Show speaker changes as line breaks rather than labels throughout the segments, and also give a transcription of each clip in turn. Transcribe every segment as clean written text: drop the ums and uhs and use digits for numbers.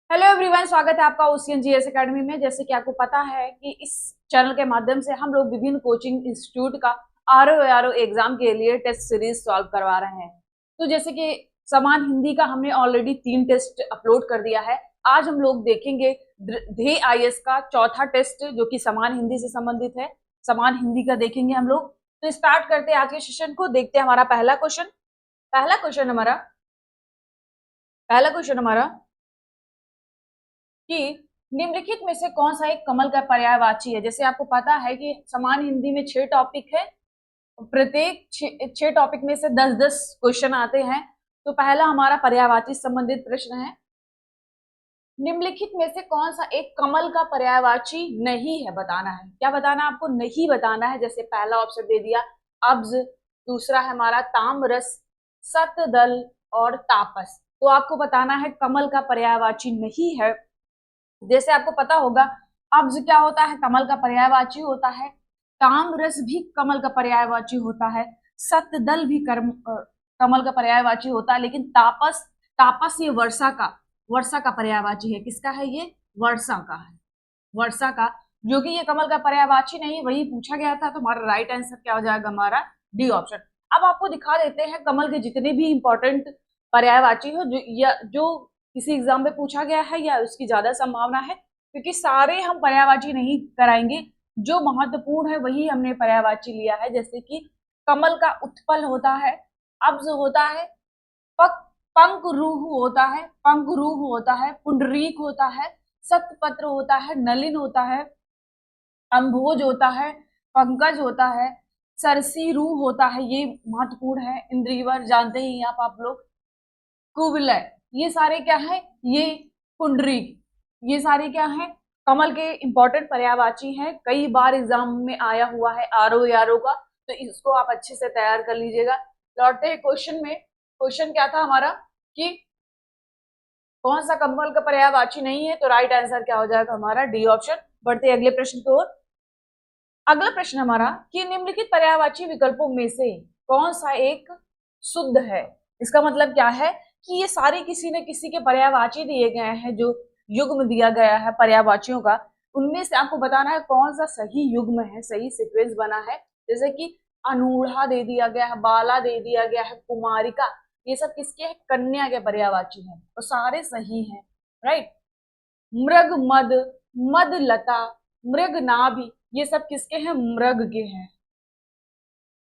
Hello everyone, स्वागत है आपका ओशियन जीएस एकेडमी में। जैसे कि आपको पता है कि इस चैनल के माध्यम से हम लोग विभिन्न कोचिंग इंस्टीट्यूट का आरओ एग्जाम के लिए टेस्ट सीरीज सॉल्व करवा रहे हैं। तो जैसे कि समान हिंदी का हमने ऑलरेडी 3 टेस्ट अपलोड कर दिया है। आज हम लोग देखेंगे ध्येय आईएएस का चौथा टेस्ट जो कि समान हिंदी से संबंधित है। समान हिंदी का देखेंगे हम लोग। तो स्टार्ट करते हैं आज के सेशन को। देखते हैं हमारा पहला क्वेश्चन। पहला क्वेश्चन हमारा कि निम्नलिखित में से कौन सा एक कमल का पर्यायवाची है। जैसे आपको पता है कि समान हिंदी में 6 टॉपिक है, प्रत्येक 6 टॉपिक में से 10-10 क्वेश्चन आते हैं। तो पहला हमारा पर्यायवाची संबंधित प्रश्न है, निम्नलिखित में से कौन सा एक कमल का पर्यायवाची नहीं है, बताना है। क्या बताना है आपको? नहीं बताना है। जैसे पहला ऑप्शन दे दिया अब्ज, दूसरा है हमारा ताम्रस, सतदल और तापस। तो आपको बताना है कमल का पर्यायवाची नहीं है। जैसे आपको पता होगा अब्ज क्या होता है, कमल का पर्यायवाची होता है। ताम्रस भी कमल का पर्यायवाची होता है। सतदल भी कमल का पर्यायवाची होता है। लेकिन तापस ये वर्षा का पर्यायवाची है। किसका है ये? वर्षा का है। वर्षा का, जो कि ये कमल का पर्यायवाची नहीं, वही पूछा गया था। तो हमारा राइट आंसर क्या हो जाएगा? हमारा डी ऑप्शन। अब आपको दिखा देते हैं कमल के जितने भी इंपॉर्टेंट पर्यायवाची हो जो किसी एग्जाम में पूछा गया है या उसकी ज्यादा संभावना है, क्योंकि सारे हम पर्यायवाची नहीं कराएंगे। जो महत्वपूर्ण है वही हमने पर्यायवाची लिया है। जैसे कि कमल का उत्पल होता है, अब्ज होता है, पंखरूह होता है, पुंडरीक होता है, सतपत्र होता है, नलिन होता है, अम्भोज होता है, पंकज होता है, सरसीरूह होता है, ये महत्वपूर्ण है। इंद्रीवर जानते ही आप लोग, कुवलय, ये सारे क्या है? ये पुंडरीक, ये सारे क्या है? कमल के इंपॉर्टेंट पर्यायवाची हैं। कई बार एग्जाम में आया हुआ है आरओ का, तो इसको आप अच्छे से तैयार कर लीजिएगा। लौटते हैं क्वेश्चन में। क्वेश्चन क्या था हमारा कि कौन सा कमल का पर्यायवाची नहीं है, तो राइट आंसर क्या हो जाएगा? हमारा डी ऑप्शन। बढ़ते हैं अगले प्रश्न की ओर। अगला प्रश्न हमारा कि निम्नलिखित पर्यायवाची विकल्पों में से कौन सा एक शुद्ध है। इसका मतलब क्या है कि ये सारे किसी न किसी के पर्यायवाची दिए गए हैं। जो युग्म दिया गया है पर्यायवाचियों का, उनमें से आपको बताना है कौन सा सही युग्म है, सही सीक्वेंस बना है। जैसे कि अनूढ़ा दे दिया गया है, बाला दे दिया गया है, कुमारिका, ये सब किसके हैं? कन्या के पर्यायवाची हैं। और सारे सही हैं, राइट। मृग मद, मद लता, मृग नाभि, ये सब किसके हैं? मृग के हैं।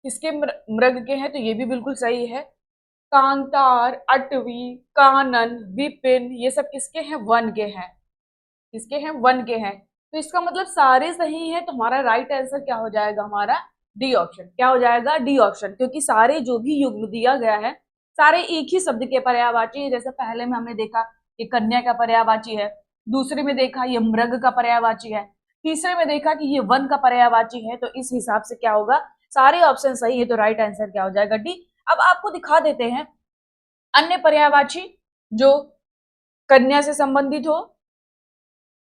किसके? मृग के हैं, तो ये भी बिल्कुल सही है। कांतार, अटवी, कानन, विपिन, ये सब किसके हैं? वन के हैं। किसके हैं? वन के हैं। तो इसका मतलब सारे सही है। तो हमारा राइट आंसर क्या हो जाएगा? हमारा डी ऑप्शन। क्या हो जाएगा? D option. क्योंकि सारे जो भी युग्म दिया गया है सारे एक ही शब्द के पर्यायवाची है। जैसे पहले में हमने देखा ये कन्या का पर्यायवाची है, दूसरे में देखा ये मृग का पर्यायवाची है, तीसरे में देखा कि ये वन का पर्यायवाची है। तो इस हिसाब से क्या होगा? सारे ऑप्शन सही है। तो राइट आंसर क्या हो जाएगा? डी। अब आपको दिखा देते हैं अन्य पर्यायवाची जो कन्या से संबंधित हो।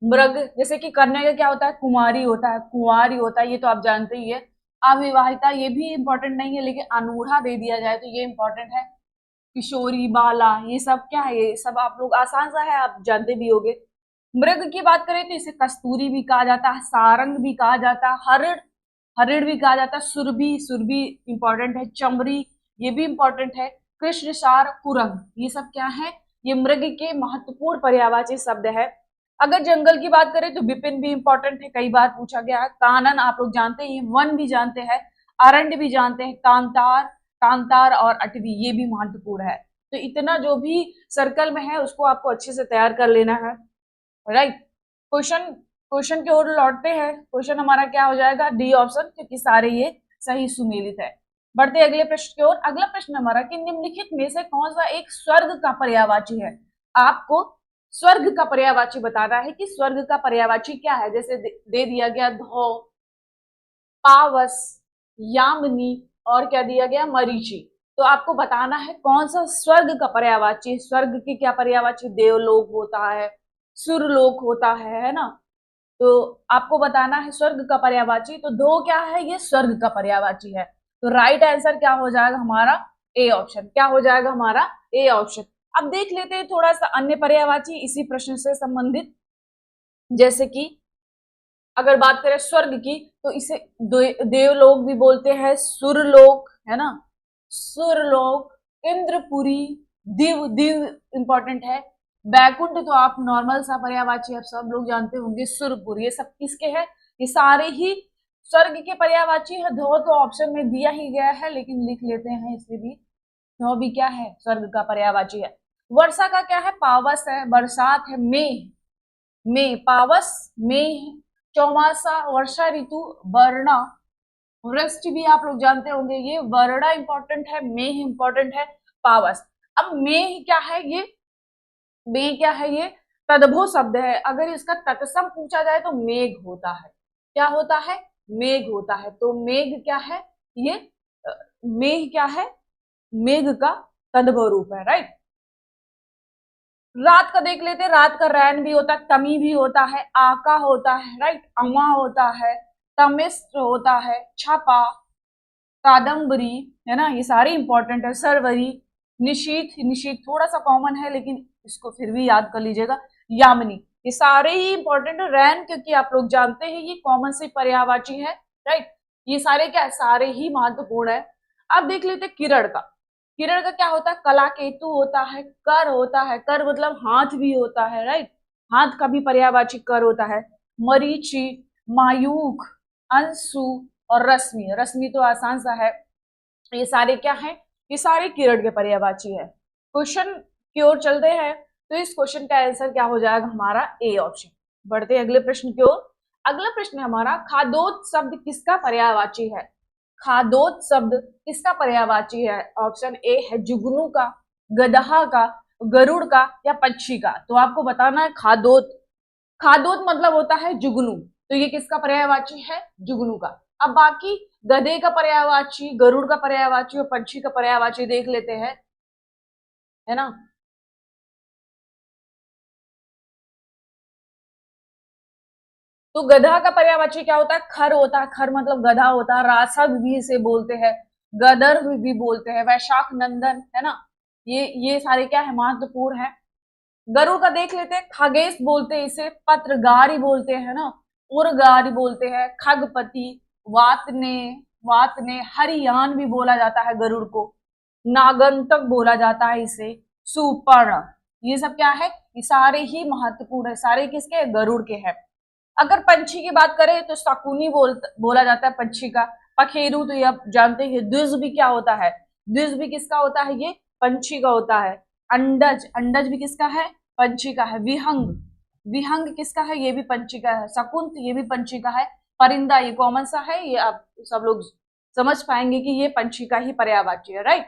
मृग, जैसे कि कन्या का क्या होता है? कुमारी होता है, कुंवारी होता है, ये तो आप जानते ही है। अविवाहिता, ये भी इंपॉर्टेंट नहीं है, लेकिन अनूढ़ा दे दिया जाए तो ये इंपॉर्टेंट है। किशोरी, बाला, ये सब क्या है? ये सब आप लोग आसान सा है, आप जानते भी होंगे। मृग की बात करें तो इसे कस्तूरी भी कहा जाता है, सारंग भी कहा जाता है, हरिण भी कहा जाता है, सुरभि इंपॉर्टेंट है, चमरी ये भी इंपॉर्टेंट है, कृष्णसार, कुरंग, ये सब क्या है? ये मृग के महत्वपूर्ण पर्यायवाची शब्द है। अगर जंगल की बात करें तो विपिन भी इंपॉर्टेंट है, कई बार पूछा गया है। कानन आप लोग जानते हैं, वन भी जानते हैं, अरण्य भी जानते हैं, कांतार और अटवी ये भी महत्वपूर्ण है। तो इतना जो भी सर्कल में है उसको आपको अच्छे से तैयार कर लेना है, राइट। क्वेश्चन की ओर लौटते हैं। क्वेश्चन हमारा क्या हो जाएगा? डी ऑप्शन, क्योंकि सारे ये सही सुमेलित है। बढ़ते अगले प्रश्न की ओर। अगला प्रश्न हमारा कि निम्नलिखित में से कौन सा एक स्वर्ग का पर्यायवाची है। आपको स्वर्ग का पर्यायवाची बताना है कि स्वर्ग का पर्यायवाची क्या है। जैसे दे दिया गया धौ, पावस, यामिनी और क्या दिया गया? मरीचि। तो आपको बताना है कौन सा स्वर्ग का पर्यायवाची। स्वर्ग की क्या पर्यायवाची? देवलोक होता है, सुरलोक होता है ना। तो आपको बताना है स्वर्ग का पर्यायवाची। तो दो क्या है? ये स्वर्ग का पर्यायवाची है। तो राइट आंसर क्या हो जाएगा? हमारा ए ऑप्शन। क्या हो जाएगा? हमारा ए ऑप्शन। अब देख लेते हैं थोड़ा सा अन्य पर्यायवाची इसी प्रश्न से संबंधित। जैसे कि अगर बात करें स्वर्ग की, तो इसे देवलोक भी बोलते हैं, सुरलोक, है ना, सुरलोक, इंद्रपुरी, दिव, दिव इंपॉर्टेंट है, बैकुंठ तो आप नॉर्मल सा पर्यायवाची आप सब लोग जानते होंगे, सुरपुर, ये सब किसके हैं, ये सारे ही स्वर्ग के पर्यायवाची है। धो तो ऑप्शन में दिया ही गया है, लेकिन लिख लेते हैं इसे भी। धो भी क्या है, स्वर्ग का पर्यायवाची है। वर्षा का क्या है, पावस है, बरसात है, मेघ, में पावस, में चौमासा, वर्षा ऋतु, वर्णा, वृष्टि भी आप लोग जानते होंगे, ये वर्णा इंपॉर्टेंट है, मेघ इंपॉर्टेंट है, पावस। अब मेघ क्या है, ये मेघ क्या है, ये तद्भव शब्द है, अगर इसका तत्सम पूछा जाए तो मेघ होता है, क्या होता है, मेघ होता है। तो मेघ क्या है, ये मेघ क्या है, मेघ का तद्भव रूप है, राइट। रात का देख लेते हैं, रात का रैन भी होता है, तमी भी होता है, आका होता है, राइट, अमा होता है, तमिश्र होता है, छपा, कादम्बरी, है ना, ये सारे इंपॉर्टेंट है, सरवरी, निशीथ, निशीथ थोड़ा सा कॉमन है लेकिन इसको फिर भी याद कर लीजिएगा, यामिनी, ये सारे ही इंपॉर्टेंट है। रैन क्योंकि आप लोग जानते हैं ये कॉमन से पर्यायवाची है, राइट, ये सारे क्या है, सारे ही महत्वपूर्ण है। अब देख लेते हैं किरण का। किरण का क्या होता है, कला केतु होता है, कर होता है, कर मतलब हाथ भी होता है, राइट, हाथ का भी पर्यायवाची कर होता है, मरीचि, मायूख, अंशु और रश्मि, रश्मि तो आसान सा है। ये सारे क्या है, ये सारे किरण के पर्यायवाची है। क्वेश्चन की ओर चलते हैं, तो इस क्वेश्चन का आंसर क्या हो जाएगा हमारा, ए ऑप्शन। बढ़ते हैं अगले प्रश्न की ओर। अगला प्रश्न है हमारा, खादोत शब्द किसका पर्यायवाची है, खादोत शब्द किसका पर्यायवाची है, ऑप्शन ए है जुगनू का, गदहा का, गरुड़ का या पक्षी का। तो आपको बताना है खादोत, खादोत मतलब होता है जुगनू, तो ये किसका पर्यायवाची है, जुगनू का। अब बाकी गधे का पर्यायवाची, गरुड़ का पर्यायवाची और पक्षी का पर्यायवाची देख लेते हैं, है ना। तो गधा का पर्यायवाची क्या होता है, खर होता है, खर मतलब गधा होता है, रासग भी इसे बोलते हैं, गदर भी बोलते हैं, वैशाख नंदन, है ना, ये सारे क्या है, महत्वपूर्ण है। गरुड़ का देख लेते हैं, खगेश बोलते हैं इसे, पत्रगारी बोलते हैं ना, उर्गारी बोलते हैं, खगपति, वातने, वातने, हरियान भी बोला जाता है गरुड़ को, नागंतक बोला जाता है इसे, सुपर्ण, ये सब क्या है, ये सारे ही महत्वपूर्ण है, सारे किसके, गरुड़ के हैं। अगर पंछी की बात करें तो शकुनी बोला जाता है पंछी का, पखेरु तो ये आप जानते हैं, द्विज भी क्या होता है, द्विज भी किसका होता है, ये पंछी का होता है। अंडज, अंडज भी किसका है, पंछी का है। विहंग, विहंग किसका है, ये भी पंछी का है। शकुंत, ये भी पंछी का है। परिंदा, ये कॉमन सा है, ये आप सब लोग समझ पाएंगे कि ये पंछी का ही पर्यायवाची है, राइट।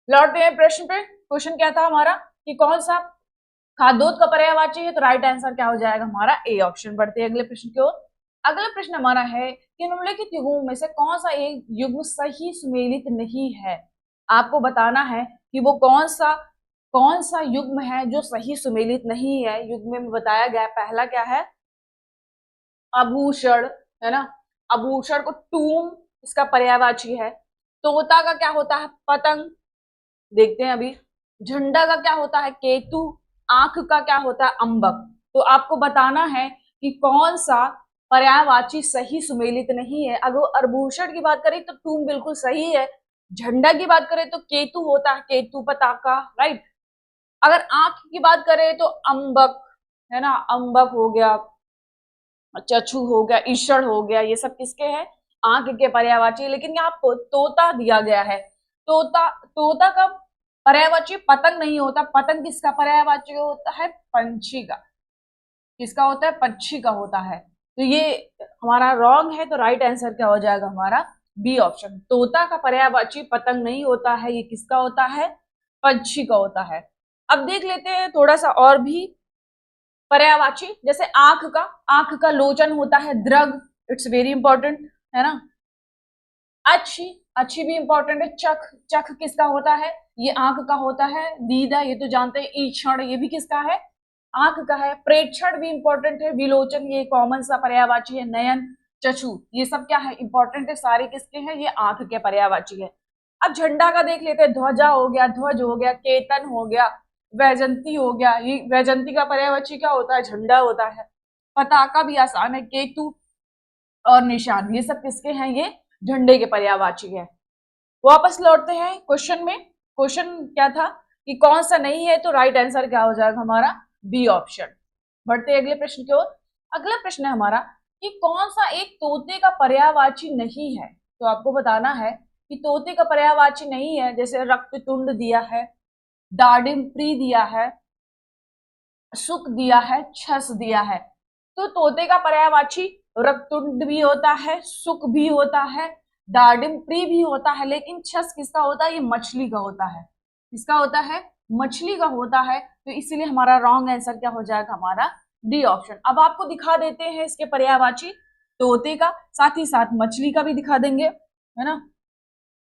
लौटते हैं प्रश्न पे। क्वेश्चन क्या था हमारा कि कौन सा खाद्योत का पर्यायवाची है, तो राइट आंसर क्या हो जाएगा हमारा, ए ऑप्शन। बढ़ते हैं अगले प्रश्न की ओर। अगला प्रश्न हमारा है कि निम्नलिखित युग्मों में से कौन सा एक युग्म सही सुमेलित नहीं है। आपको बताना है कि वो कौन सा युग्म है जो सही सुमेलित नहीं है। युग्म में बताया गया पहला क्या है, आभूषण, है ना, आभूषण को टूम इसका पर्यायवाची है। तोता का क्या होता है, पतंग, देखते हैं अभी। झंडा का क्या होता है, केतु। आंख का क्या होता है, अंबक। तो आपको बताना है कि कौन सा पर्यायवाची सही सुमेलित नहीं है। अगर आभूषण की बात करें तो टूम बिल्कुल सही है। झंडा की बात करें तो केतु होता है, केतु पताका, राइट। अगर आंख की बात करें तो अंबक, है ना, अंबक हो गया, चक्षु हो गया, ईषण हो गया, ये सब किसके हैं, आंख के पर्यायवाची। लेकिन यहाँ तोता दिया गया है, तोता, तोता का पर्यायवाची पतंग नहीं होता। पतंग किसका पर्यायवाची होता है, पंछी का। किसका होता है, पक्षी का होता है। तो ये हमारा रॉन्ग है, तो राइट आंसर क्या हो जाएगा हमारा, बी ऑप्शन। तोता का पर्यायवाची पतंग नहीं होता है, ये किसका होता है, पंछी का होता है। अब देख लेते हैं थोड़ा सा और भी पर्यायवाची, जैसे आंख का लोचन होता है, द्रग, इट्स वेरी इंपॉर्टेंट, है ना। अच्छी, अच्छी भी इंपॉर्टेंट है। चख, चख किसका होता है, ये आंख का होता है। दीदा, ये तो जानते हैं। ईक्षण, ये भी किसका है, आंख का है। प्रेक्षण भी इंपॉर्टेंट है। विलोचन, ये कॉमन सा पर्यायवाची है। नयन, चक्षु, ये सब क्या है, इंपॉर्टेंट है, सारे किसके हैं, ये आंख के पर्यायवाची है। अब झंडा का देख लेते हैं, ध्वजा हो गया, ध्वज हो गया, केतन हो गया, वैजंती हो गया। ये वैजंती का पर्यायवाची क्या होता है? झंडा होता है। पताका भी आसान है, केतु और निशान, ये सब किसके हैं? ये झंडे के पर्यायवाची है। वापस लौटते हैं क्वेश्चन में। क्वेश्चन क्या था कि कौन सा नहीं है, तो राइट आंसर क्या हो जाएगा हमारा? B option. बढ़ते अगले प्रश्न की ओर। अगला प्रश्न है हमारा कि कौन सा एक तोते का पर्यायवाची नहीं है। तो आपको बताना है कि तोते का पर्यायवाची नहीं है, जैसे रक्ततुंड दिया है, दाडिम प्री दिया है, सुख दिया है, छस दिया है। तो तोते का पर्यायवाची रक्तुंड भी होता है, सुख भी होता है, दाडिम प्री भी होता है, लेकिन छस किसका होता है? ये मछली का होता है। किसका होता है? मछली का होता है। तो इसीलिए हमारा रॉन्ग आंसर क्या हो जाएगा? हमारा डी ऑप्शन। अब आपको दिखा देते हैं इसके पर्यायवाची तोते का, साथ ही साथ मछली का भी दिखा देंगे, है ना।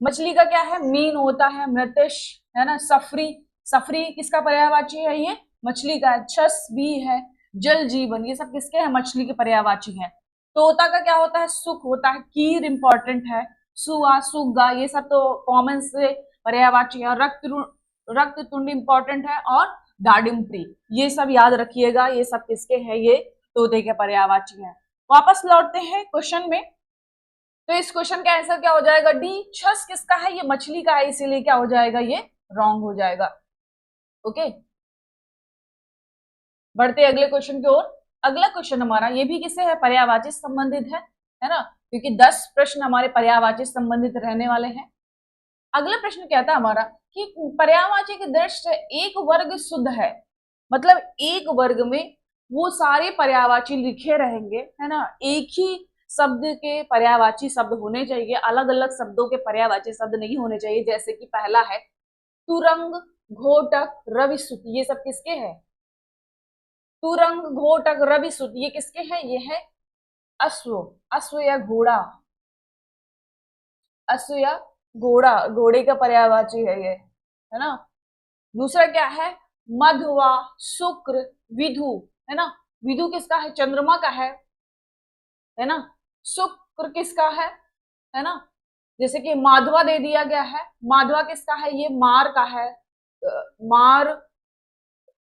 मछली का क्या है? मीन होता है, मृतिश, है ना, सफरी। सफरी किसका पर्यायवाची है? ये मछली का है। छस भी है, जल जीवन, ये सब किसके हैं? मछली के पर्यायवाची हैं। तोता का क्या होता है? सुख होता है, कीर इंपॉर्टेंट है, सुआ, सुग्गा, ये सब तो कॉमन से पर्यायवाची है। रक्त तुंड इंपॉर्टेंट है, और दाडिम प्री, ये सब याद रखिएगा, ये सब किसके हैं? ये तोते के पर्यायवाची हैं। वापस लौटते हैं क्वेश्चन में। तो इस क्वेश्चन का आंसर क्या हो जाएगा? डी। छस किसका है? ये मछली का है, इसीलिए क्या हो जाएगा? ये रॉन्ग हो जाएगा। ओके, बढ़ते अगले क्वेश्चन की ओर। अगला क्वेश्चन हमारा ये भी किससे है? पर्यायवाची संबंधित है ना, क्योंकि 10 प्रश्न हमारे पर्यायवाची संबंधित रहने वाले हैं। अगला प्रश्न क्या था हमारा कि पर्यायवाची की दृष्टि से एक वर्ग शुद्ध है, मतलब एक वर्ग में वो सारे पर्यायवाची लिखे रहेंगे, है ना। एक ही शब्द के पर्यायवाची शब्द होने चाहिए, अलग अलग शब्दों के पर्यायवाची शब्द नहीं होने चाहिए। जैसे कि पहला है तुरंग, घोटक, रविसुत, ये सब किसके हैं? तुरंग, घोटक, रविसुत, ये किसके हैं? ये है अश्व, अश्व या घोड़ा, अश्व या घोड़ा, घोड़े का पर्यायवाची है ये, है ना। दूसरा क्या है? मधवा, शुक्र, विधु, है ना। विधु किसका है? चंद्रमा का है ना। शुक्र किसका है ना। जैसे कि माधवा दे दिया गया है, माधवा किसका है? ये मार का है, मार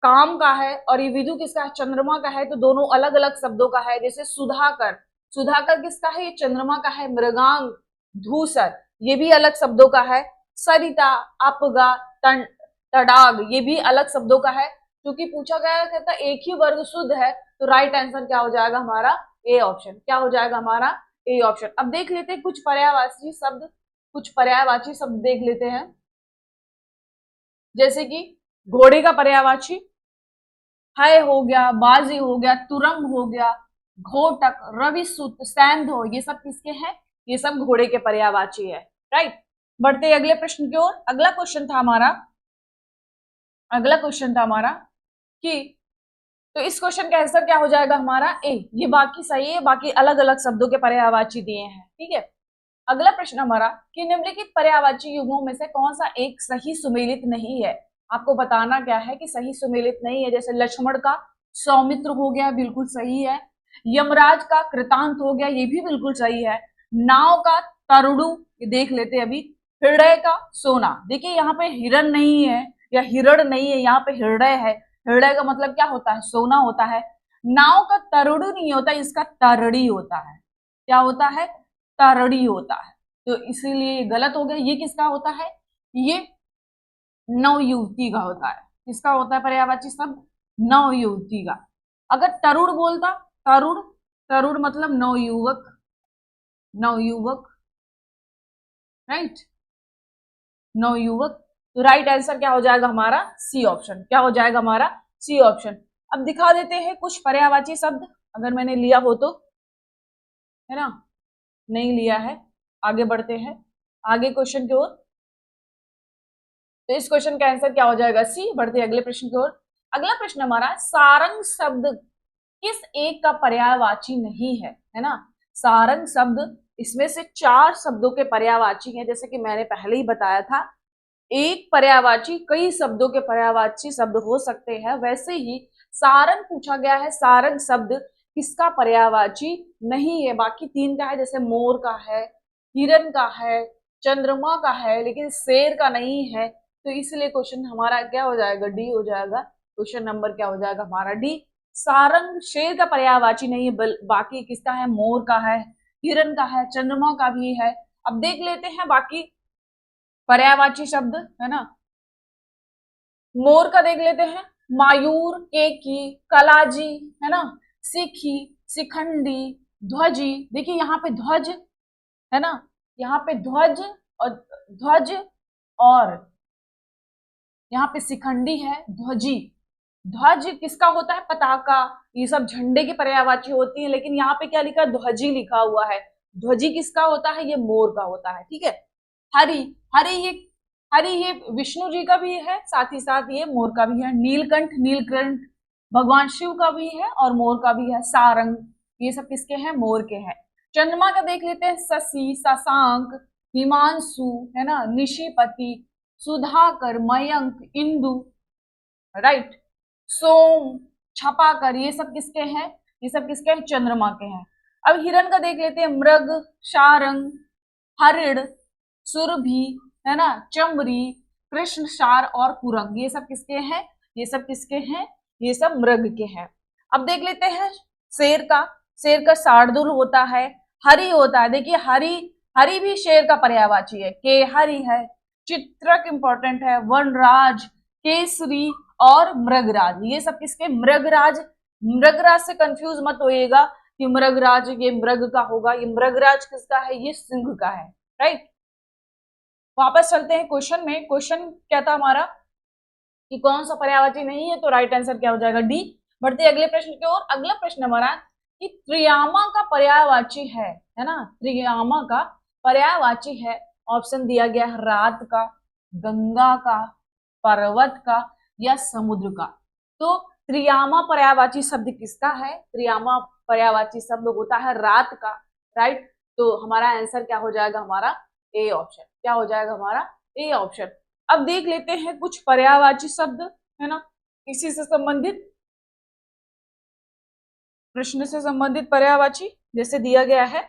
काम का है, और ये विधु किसका है? चंद्रमा का है। तो दोनों अलग अलग शब्दों का है। जैसे सुधाकर, सुधाकर किसका है? ये चंद्रमा का है। मृगांक, धूसर, ये भी अलग शब्दों का है। सरिता, अपगा, तड़ाग, ये भी अलग शब्दों का है। क्योंकि पूछा गया कहता एक ही वर्ग शुद्ध है, तो राइट आंसर क्या हो जाएगा हमारा? A option. क्या हो जाएगा हमारा? A option. अब देख लेते हैं कुछ पर्यायवाची शब्द, कुछ पर्यायवाची शब्द देख लेते हैं। जैसे कि घोड़े का पर्यायवाची है हो गया, बाजी हो गया, तुरंग हो गया, घोटक, रविसुत, सैंधो, ये सब किसके हैं? ये सब घोड़े के पर्यायवाची है। राइट, बढ़ते अगले प्रश्न की ओर। अगला क्वेश्चन था हमारा कि तो इस क्वेश्चन का आंसर क्या हो जाएगा हमारा? ए। ये बाकी सही है, बाकी अलग अलग शब्दों के पर्यायवाची दिए हैं। ठीक है, अगला प्रश्न हमारा कि निम्नलिखित पर्यायवाची युग्मों में से कौन सा एक सही सुमेलित नहीं है। आपको बताना क्या है कि सही सुमेलित नहीं है। जैसे लक्ष्मण का सौमित्र हो गया, बिल्कुल सही है। यमराज का कृतांत हो गया, ये भी बिल्कुल सही है। नाव का तरुणु, ये देख लेते हैं अभी। हृदय का सोना, देखिए यहाँ पे हिरण नहीं है या हिरण नहीं है, यहाँ पे हृदय है। हृदय का मतलब क्या होता है? सोना होता है। नाव का तरुणु नहीं होता, इसका तरड़ी होता है। क्या होता है? तरड़ी होता है। तो इसीलिए गलत हो गया। ये किसका होता है? ये नवयुवती का होता है। किसका होता है पर्यायवाची शब्द? नवयुवती का। अगर तरुण बोलता, तरुण, तरुण मतलब नवयुवक, नवयुवक, राइट, नवयुवक। तो राइट आंसर क्या हो जाएगा हमारा? C option. क्या हो जाएगा हमारा? C option. अब दिखा देते हैं कुछ पर्यायवाची शब्द, अगर मैंने लिया हो तो, है ना। नहीं लिया है, आगे बढ़ते हैं आगे क्वेश्चन की ओर। तो इस क्वेश्चन का आंसर क्या हो जाएगा? सी। बढ़ते अगले प्रश्न की ओर। अगला प्रश्न हमारा सारंग शब्द किस एक का पर्यायवाची नहीं है ना। सारंग शब्द, इसमें से 4 शब्दों के पर्यायवाची हैं। जैसे कि मैंने पहले ही बताया था, एक पर्यायवाची कई शब्दों के पर्यायवाची शब्द हो सकते हैं, वैसे ही सारंग पूछा गया है। सारंग शब्द किसका पर्यायवाची नहीं है? बाकी 3 का है, जैसे मोर का है, हिरण का है, चंद्रमा का है लेकिन शेर का नहीं है, तो इसलिए क्वेश्चन हमारा क्या हो जाएगा, डी हो जाएगा। क्वेश्चन नंबर क्या हो जाएगा हमारा, डी। सारंग शेर का पर्यायवाची नहीं है, बाकी किसका है, मोर का है, हिरण का है, चंद्रमा का भी है। अब देख लेते हैं बाकी पर्यायवाची शब्द, है ना। मोर का देख लेते हैं, मायूर, केकी, कलाजी, है ना, सिखी, शिखंडी, ध्वजी। देखिए यहाँ पे ध्वज है ना, यहाँ पे ध्वज और यहाँ पे शिखंडी है, ध्वजी। ध्वज किसका होता है, पताका, ये सब झंडे की पर्यायवाची होती है, लेकिन यहाँ पे क्या लिखा है, ध्वजी लिखा हुआ है। ध्वजी किसका होता है, ये मोर का होता है, ठीक है। हरि, हरि ये विष्णु जी का भी है, साथ ही साथ ये मोर का भी है। नीलकंठ, नीलकंठ भगवान शिव का भी है और मोर का भी है। सारंग, ये सब किसके हैं, मोर के हैं। चंद्रमा का देख लेते हैं, शशि, शशांक, हिमांशु, है ना, निशिपति, सुधाकर, मयंक, इंदु, राइट, सोम, छपाकर, ये सब किसके हैं, ये सब किसके हैं, चंद्रमा के हैं। अब हिरण का देख लेते हैं, मृग, शारंग, हरिण, सुरभि, है ना, चमरी, कृष्ण सार और कुरंग, ये सब किसके हैं, ये सब किसके हैं, ये सब मृग के हैं। अब देख लेते हैं शेर का, शेर का शार्दूल होता है, हरि होता है। देखिए हरि, हरि भी शेर का पर्यायवाची है, के हरि है। चित्रक इंपॉर्टेंट है, वनराज, केसरी और मृगराज, ये सब किसके, मृगराज। मृगराज से कंफ्यूज मत होइएगा कि मृगराज ये मृग का होगा, ये मृगराज किसका है, ये सिंह का है, राइट। वापस चलते हैं क्वेश्चन में। क्वेश्चन क्या था हमारा कि कौन सा पर्यायवाची नहीं है, तो राइट आंसर क्या हो जाएगा, डी। बढ़ते अगले प्रश्न की ओर। अगला प्रश्न हमारा कि त्रियामा का पर्यायवाची है ना, त्रियामा का पर्यायवाची है। ऑप्शन दिया गया है रात का, गंगा का, पर्वत का या समुद्र का। तो त्रियामा पर्यायवाची शब्द किसका है, त्रियामा पर्यायवाची शब्द होता है रात का, राइट। तो हमारा आंसर क्या हो जाएगा, हमारा ए ऑप्शन, क्या हो जाएगा हमारा ए ऑप्शन। अब देख लेते हैं कुछ पर्यायवाची शब्द, है ना, इसी से संबंधित, प्रश्न से संबंधित पर्यायवाची, जैसे दिया गया है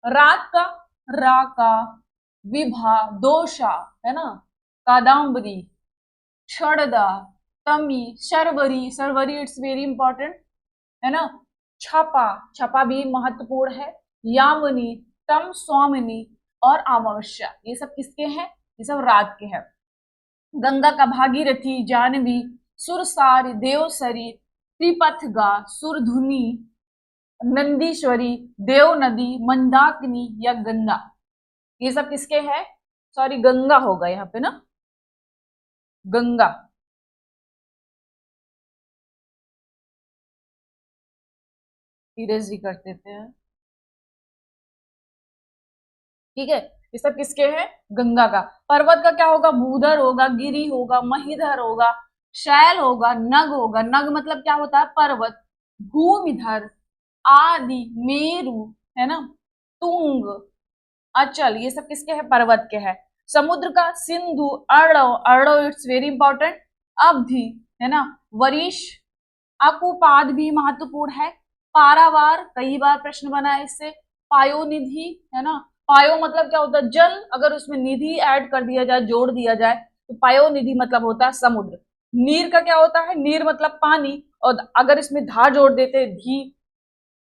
रात का, राका, विभा, दोषा, है ना, कादम्बरी, क्षणदा, तमी, Sharvari, Sharvari it's very important, है ना, छपा, छपा भी महत्वपूर्ण है, यामिनी, तम, स्वामिनी और अमावस्या, ये सब किसके हैं, ये सब रात के हैं। गंगा का भागीरथी, जानवी, सुरसार, देवसरी, त्रिपथगा, सुरधुनी, नंदीश्वरी, देव नदी, मंदाकिनी या गंगा, ये सब किसके हैं, सॉरी गंगा होगा यहाँ पे ना, गंगा। इरेज भी कर देते हैं, ठीक है। ये सब किसके हैं, गंगा का। पर्वत का क्या होगा, भूधर होगा, गिरी होगा, महीधर होगा, शैल होगा, नग होगा। नग मतलब क्या होता है, पर्वत। भूमिधर, आदि, मेरु, है ना, तुंग, अचल, ये सब किसके हैं, पर्वत के हैं। समुद्र का सिंधु, अर्णव, अर्णव इट्स वेरी इंपॉर्टेंट, अवधि, है ना, वरिश, अकुपाद भी महत्वपूर्ण है, पारावार, कई बार प्रश्न बना है इससे, पायोनिधि, है ना, पायो मतलब क्या होता है, जल, अगर उसमें निधि ऐड कर दिया जाए, जोड़ दिया जाए, तो पायोनिधि मतलब होता है समुद्र। नीर का क्या होता है, नीर मतलब पानी, और अगर इसमें धा जोड़ देते हैं, धी,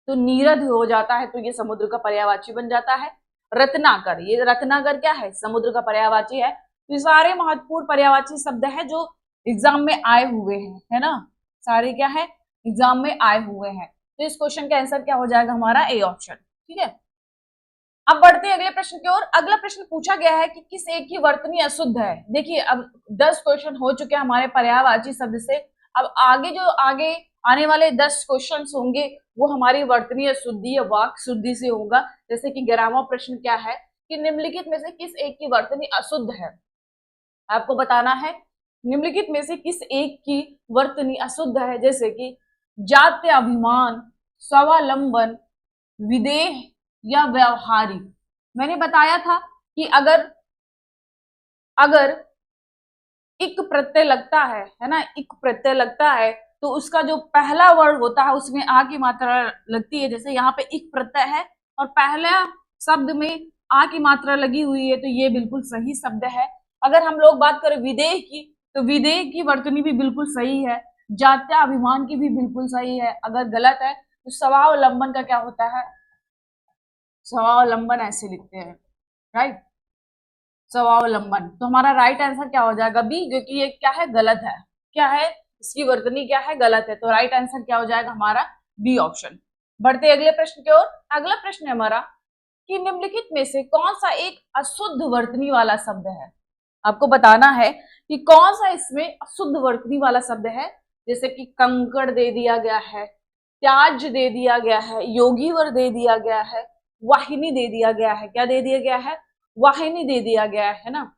तो नीरद हो जाता है, तो ये समुद्र का पर्यायवाची बन जाता है। रत्नाकर, ये रत्नाकर क्या है, समुद्र का पर्यायवाची है। तो ये सारे महत्वपूर्ण पर्यायवाची शब्द है जो एग्जाम में आए हुए हैं, है ना, सारे क्या है, एग्जाम में आए हुए हैं। तो इस क्वेश्चन का आंसर क्या हो जाएगा, हमारा ए ऑप्शन, ठीक है। अब बढ़ते हैं अगले प्रश्न की ओर। अगला प्रश्न पूछा गया है कि किस एक की वर्तनी अशुद्ध है। देखिए अब 10 क्वेश्चन हो चुके हैं हमारे पर्यायवाची शब्द से। अब आगे जो आगे आने वाले 10 क्वेश्चन होंगे वो हमारी वर्तनी अशुद्धि या वाक शुद्धि से होगा। जैसे कि 11वां प्रश्न क्या है कि निम्नलिखित में से किस एक की वर्तनी अशुद्ध है, आपको बताना है निम्नलिखित में से किस एक की वर्तनी अशुद्ध है। जैसे कि जात्य अभिमान, स्वावलंबन, विदेह या व्यवहारिक। मैंने बताया था कि अगर इक प्रत्यय लगता है ना, इक प्रत्यय लगता है तो उसका जो पहला वर्ड होता है उसमें आ की मात्रा लगती है। जैसे यहाँ पे इक प्रत्यय है और पहला शब्द में आ की मात्रा लगी हुई है तो ये बिल्कुल सही शब्द है। अगर हम लोग बात करें विदेह की, तो विदेह की वर्तनी भी बिल्कुल सही है। जात्याभिमान की भी बिल्कुल सही है। अगर गलत है तो स्वावलंबन का क्या होता है, स्वावलंबन ऐसे लिखते हैं, राइट, स्वावलंबन। तो हमारा राइट आंसर क्या हो जाएगा, बी, क्योंकि ये क्या है, गलत है। क्या है, इसकी वर्तनी क्या है, गलत है। तो राइट आंसर क्या हो जाएगा हमारा, बी ऑप्शन। बढ़ते अगले प्रश्न की ओर। अगला प्रश्न है हमारा कि निम्नलिखित में से कौन सा एक अशुद्ध वर्तनी वाला शब्द है। आपको बताना है कि कौन सा इसमें अशुद्ध वर्तनी वाला शब्द है। जैसे कि कंकड़ दे दिया गया है, त्याज दे दिया गया है, योगीवर दे दिया गया है, वाहिनी दे दिया गया है। क्या दे दिया गया है, वाहिनी दे दिया गया है ना।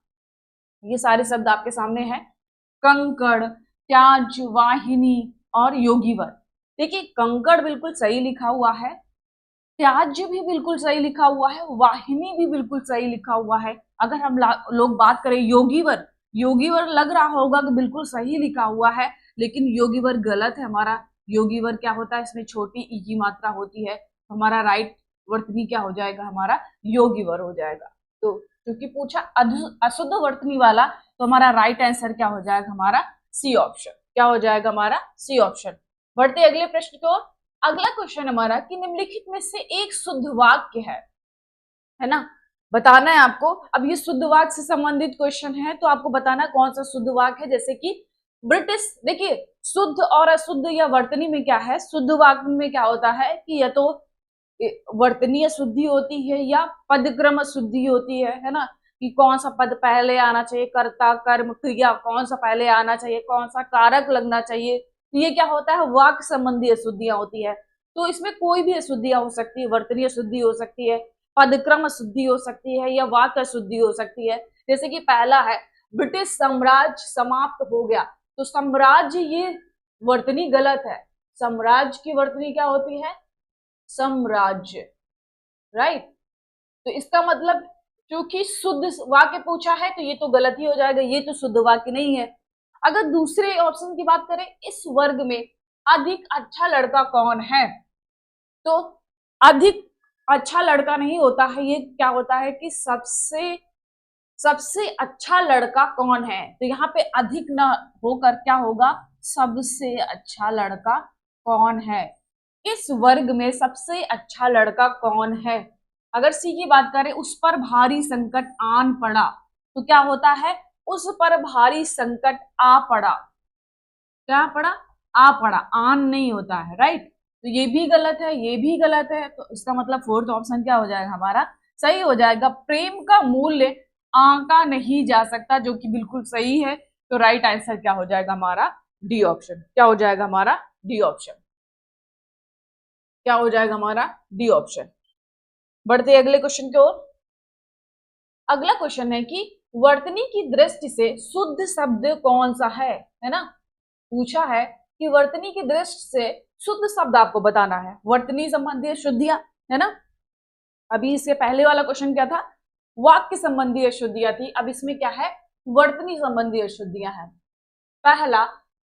ये सारे शब्द आपके सामने हैं, कंकड़, त्याज, वाहिनी और योगीवर। देखिए कंकड़ बिल्कुल सही लिखा हुआ है, त्याज्य भी बिल्कुल सही लिखा हुआ है, वाहिनी भी बिल्कुल सही लिखा हुआ है। अगर हम लोग बात करें योगीवर, योगीवर लग रहा होगा कि बिल्कुल सही लिखा हुआ है, लेकिन योगीवर गलत है हमारा। योगीवर क्या होता है, इसमें छोटी ई की मात्रा होती है। हमारा राइट वर्तनी क्या हो जाएगा, हमारा योगीवर हो जाएगा। तो क्योंकि पूछा अशुद्ध वर्तनी वाला, तो हमारा राइट आंसर क्या हो जाएगा, हमारा सी ऑप्शन। क्या हो जाएगा हमारा, सी ऑप्शन। बढ़ते अगले प्रश्न की ओर। अगला क्वेश्चन हमारा कि निम्नलिखित में से एक शुद्ध वाक्य है ना, बताना है आपको। अब ये शुद्ध वाक्य से संबंधित क्वेश्चन है, तो आपको बताना है कौन सा शुद्ध वाक्य है। जैसे कि ब्रिटिश, देखिए शुद्ध और अशुद्ध या वर्तनी में क्या है, शुद्ध वाक्य में क्या होता है कि या तो वर्तनीय शुद्धि होती है या पदक्रम शुद्धि होती है ना, कि कौन सा पद पहले आना चाहिए, कर्ता, कर्म, क्रिया कौन सा पहले आना चाहिए, कौन सा कारक लगना चाहिए। तो ये क्या होता है, वाक्य संबंधी अशुद्धियां होती है। तो इसमें कोई भी अशुद्धियां हो सकती है, वर्तनीय शुद्धि हो सकती है, पदक्रम शुद्धि हो सकती है, या वाक्य शुद्धि हो सकती है। जैसे कि पहला है ब्रिटिश साम्राज्य समाप्त हो गया, तो साम्राज्य ये वर्तनी गलत है। साम्राज्य की वर्तनी क्या होती है, साम्राज्य, राइट। तो इसका मतलब क्योंकि शुद्ध वाक्य पूछा है तो ये तो गलत ही हो जाएगा, ये तो शुद्ध वाक्य नहीं है। अगर दूसरे ऑप्शन की बात करें, इस वर्ग में अधिक अच्छा लड़का कौन है, तो अधिक अच्छा लड़का नहीं होता है, ये क्या होता है कि सबसे सबसे अच्छा लड़का कौन है। तो यहाँ पे अधिक ना होकर क्या होगा, सबसे अच्छा लड़का कौन है, इस वर्ग में सबसे अच्छा लड़का कौन है। अगर सी की बात करें, उस पर भारी संकट आन पड़ा, तो क्या होता है, उस पर भारी संकट आ पड़ा। क्या पड़ा, आ पड़ा, आन नहीं होता है, राइट। तो ये भी गलत है, ये भी गलत है। तो इसका मतलब फोर्थ ऑप्शन क्या हो जाएगा हमारा, सही हो जाएगा। प्रेम का मूल्य आंका नहीं जा सकता, जो कि बिल्कुल सही है। तो राइट आंसर क्या हो जाएगा हमारा, डी ऑप्शन। क्या हो जाएगा हमारा, डी ऑप्शन। क्या हो जाएगा हमारा, डी ऑप्शन। बढ़ते अगले क्वेश्चन की ओर। अगला क्वेश्चन है कि वर्तनी की दृष्टि से शुद्ध शब्द कौन सा है ना। पूछा है कि वर्तनी की दृष्टि से शुद्ध शब्द आपको बताना है। वर्तनी संबंधी अशुद्धियां, है ना। अभी इसके पहले वाला क्वेश्चन क्या था, वाक्य संबंधी अशुद्धियां थी। अब इसमें क्या है, वर्तनी संबंधी अशुद्धियां हैं। पहला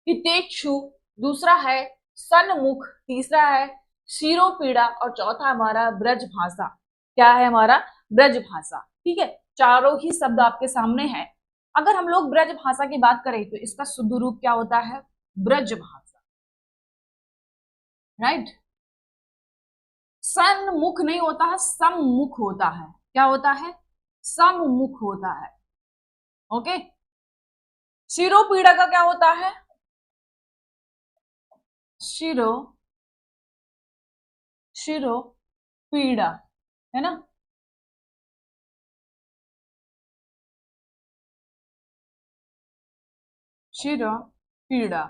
हितेच्छु, दूसरा है सन्मुख, तीसरा है शिरोपीड़ा और चौथा हमारा ब्रज भाषा। क्या है हमारा, ब्रज भाषा। ठीक है, चारों ही शब्द आपके सामने हैं। अगर हम लोग ब्रज भाषा की बात करें तो इसका शुद्ध रूप क्या होता है, ब्रज भाषा, राइट। सन्मुख नहीं होता है, सम्मुख होता है। क्या होता है, सम्मुख होता है। ओके, शिरोपीड़ा का क्या होता है, शिरो शिरो पीड़ा, है ना। शिरो पीड़ा,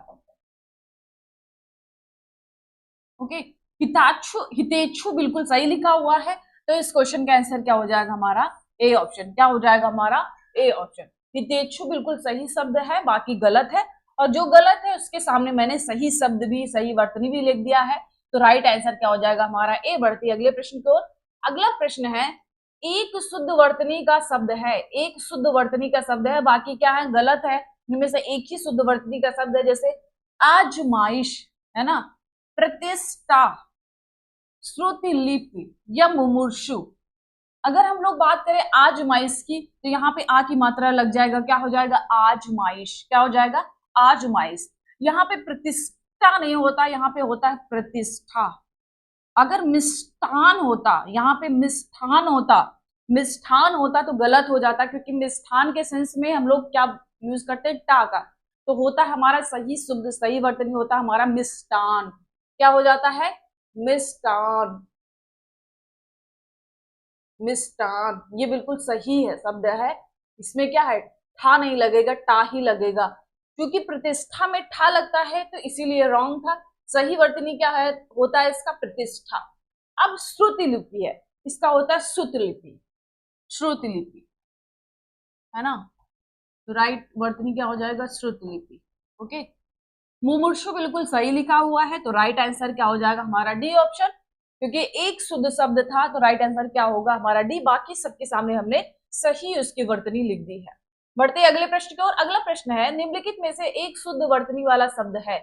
ओके। हिताच्छु, हितेच्छु बिल्कुल सही लिखा हुआ है। तो इस क्वेश्चन का आंसर क्या हो जाएगा हमारा, ए ऑप्शन। क्या हो जाएगा हमारा, ए ऑप्शन। हितेच्छु बिल्कुल सही शब्द है, बाकी गलत है। और जो गलत है उसके सामने मैंने सही शब्द भी, सही वर्तनी भी लिख दिया है। तो राइट आंसर क्या हो जाएगा हमारा, ए। बढ़ती अगले प्रश्न की ओर। अगला प्रश्न है, एक शुद्ध वर्तनी का शब्द है, एक शुद्ध वर्तनी का शब्द है, बाकी क्या है, गलत है। इनमें से एक ही शुद्ध वर्तनी का शब्द है। जैसे आजमाइश, है ना, प्रतिष्ठा, श्रुति लिपि या मुमूर्षु। अगर हम लोग बात करें आजमाइश की, तो यहाँ पे आ की मात्रा लग जाएगा, क्या हो जाएगा, आजमाइश। क्या हो जाएगा, आजमाइश। यहाँ पे प्रतिष्ठा नहीं होता, यहाँ पे होता है प्रतिष्ठा। अगर मिष्ठान होता, यहाँ पे मिष्ठान होता, मिष्ठान होता तो गलत हो जाता, क्योंकि मिष्ठान के सेंस में हम लोग क्या यूज करते हैं, टा का। तो होता हमारा सही शुद्ध सही वर्तनी होता हमारा मिष्टान। क्या हो जाता है, मिष्टान। मिष्टान ये बिल्कुल सही है, शब्द है, इसमें क्या है, ठा नहीं लगेगा, टा ही लगेगा। क्योंकि प्रतिष्ठा में ठा लगता है तो इसीलिए रॉन्ग था। सही वर्तनी क्या है, होता है इसका प्रतिष्ठा। अब श्रुति लिपि है, इसका होता है श्रुति लिपि, श्रुति लिपि, है ना। तो राइट वर्तनी क्या हो जाएगा, श्रुति लिपि। ओके, मुमुक्षु बिल्कुल सही लिखा हुआ है, तो राइट आंसर क्या हो जाएगा हमारा डी ऑप्शन। क्योंकि एक शुद्ध शब्द था तो राइट आंसर क्या होगा हमारा डी। बाकी सबके सामने हमने सही उसकी वर्तनी लिख दी है। बढ़ते अगले प्रश्न की ओर। अगला प्रश्न है, निम्नलिखित में से एक शुद्ध वर्तनी वाला शब्द है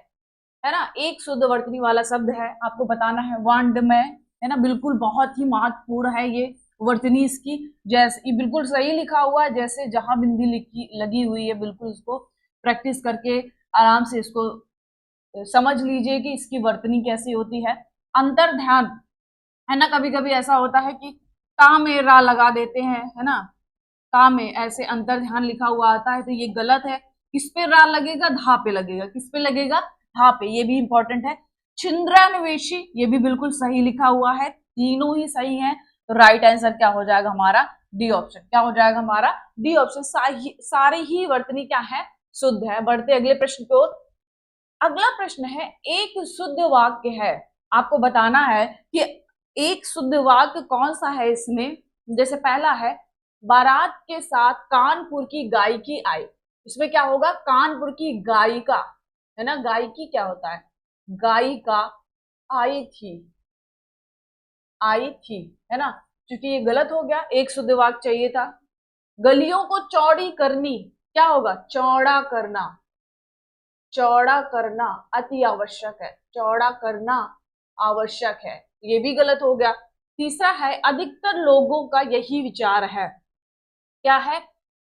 ना, एक शुद्ध वर्तनी वाला शब्द है, आपको बताना है वांड में, है ना। बिल्कुल बहुत ही महत्वपूर्ण है ये वर्तनी इसकी। जैसे ये बिल्कुल सही लिखा हुआ है, जैसे जहां बिंदी लिखी लगी हुई है, बिल्कुल इसको प्रैक्टिस करके आराम से इसको समझ लीजिए कि इसकी वर्तनी कैसी होती है। अंतर ध्यान, है ना, कभी कभी ऐसा होता है कि का में रा लगा देते हैं, है ना, का में ऐसे अंतर ध्यान लिखा हुआ आता है, तो ये गलत है। किस पे रा लगेगा, धा पे लगेगा। किस पे लगेगा, धा पे, ये भी इंपॉर्टेंट है। छिंद्रान्वेषी, ये भी बिल्कुल सही लिखा हुआ है, तीनों ही सही है। तो राइट आंसर क्या हो जाएगा हमारा, डी ऑप्शन। क्या हो जाएगा हमारा, डी ऑप्शन। सारी ही वर्तनी क्या है, शुद्ध है। बढ़ते अगले प्रश्न की ओर। अगला प्रश्न है, एक शुद्ध वाक्य है, आपको बताना है कि एक शुद्ध वाक्य कौन सा है इसमें। जैसे पहला है, बारात के साथ कानपुर की गायिकी आई। इसमें क्या होगा, कानपुर की गायिका, है ना, गायिकी क्या होता है, गायिका आई थी, आई थी, है ना। क्योंकि ये गलत हो गया, एक शुद्ध वाक्य चाहिए था। गलियों को चौड़ी करनी, क्या होगा, चौड़ा करना, चौड़ा करना अति आवश्यक है, चौड़ा करना आवश्यक है, ये भी गलत हो गया। तीसरा है, अधिकतर लोगों का यही विचार है। क्या है,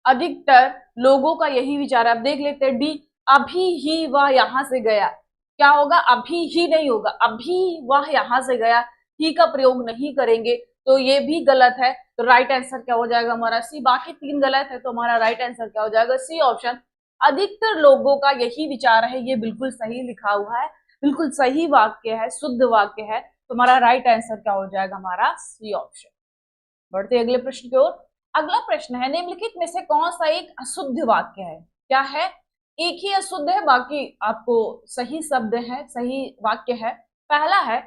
अधिकतर लोगों का यही विचार है। अब देख लेते हैं डी, अभी ही वह यहां से गया। क्या होगा, अभी ही नहीं होगा, अभी वह यहां से गया, ही का प्रयोग नहीं करेंगे, तो ये भी गलत है। तो राइट आंसर क्या हो जाएगा हमारा सी। बाकी तीन गलत है, तो हमारा राइट आंसर क्या हो जाएगा, सी ऑप्शन। अधिकतर लोगों का यही विचार है, ये बिल्कुल सही लिखा हुआ है, बिल्कुल सही वाक्य है, शुद्ध वाक्य है। तो हमारा राइट आंसर क्या हो जाएगा हमारा, सी ऑप्शन। बढ़ते अगले प्रश्न की ओर। अगला प्रश्न है, निम्नलिखित में से कौन सा एक अशुद्ध वाक्य है। क्या है, एक ही अशुद्ध है, बाकी आपको सही शब्द है, सही वाक्य है। पहला है,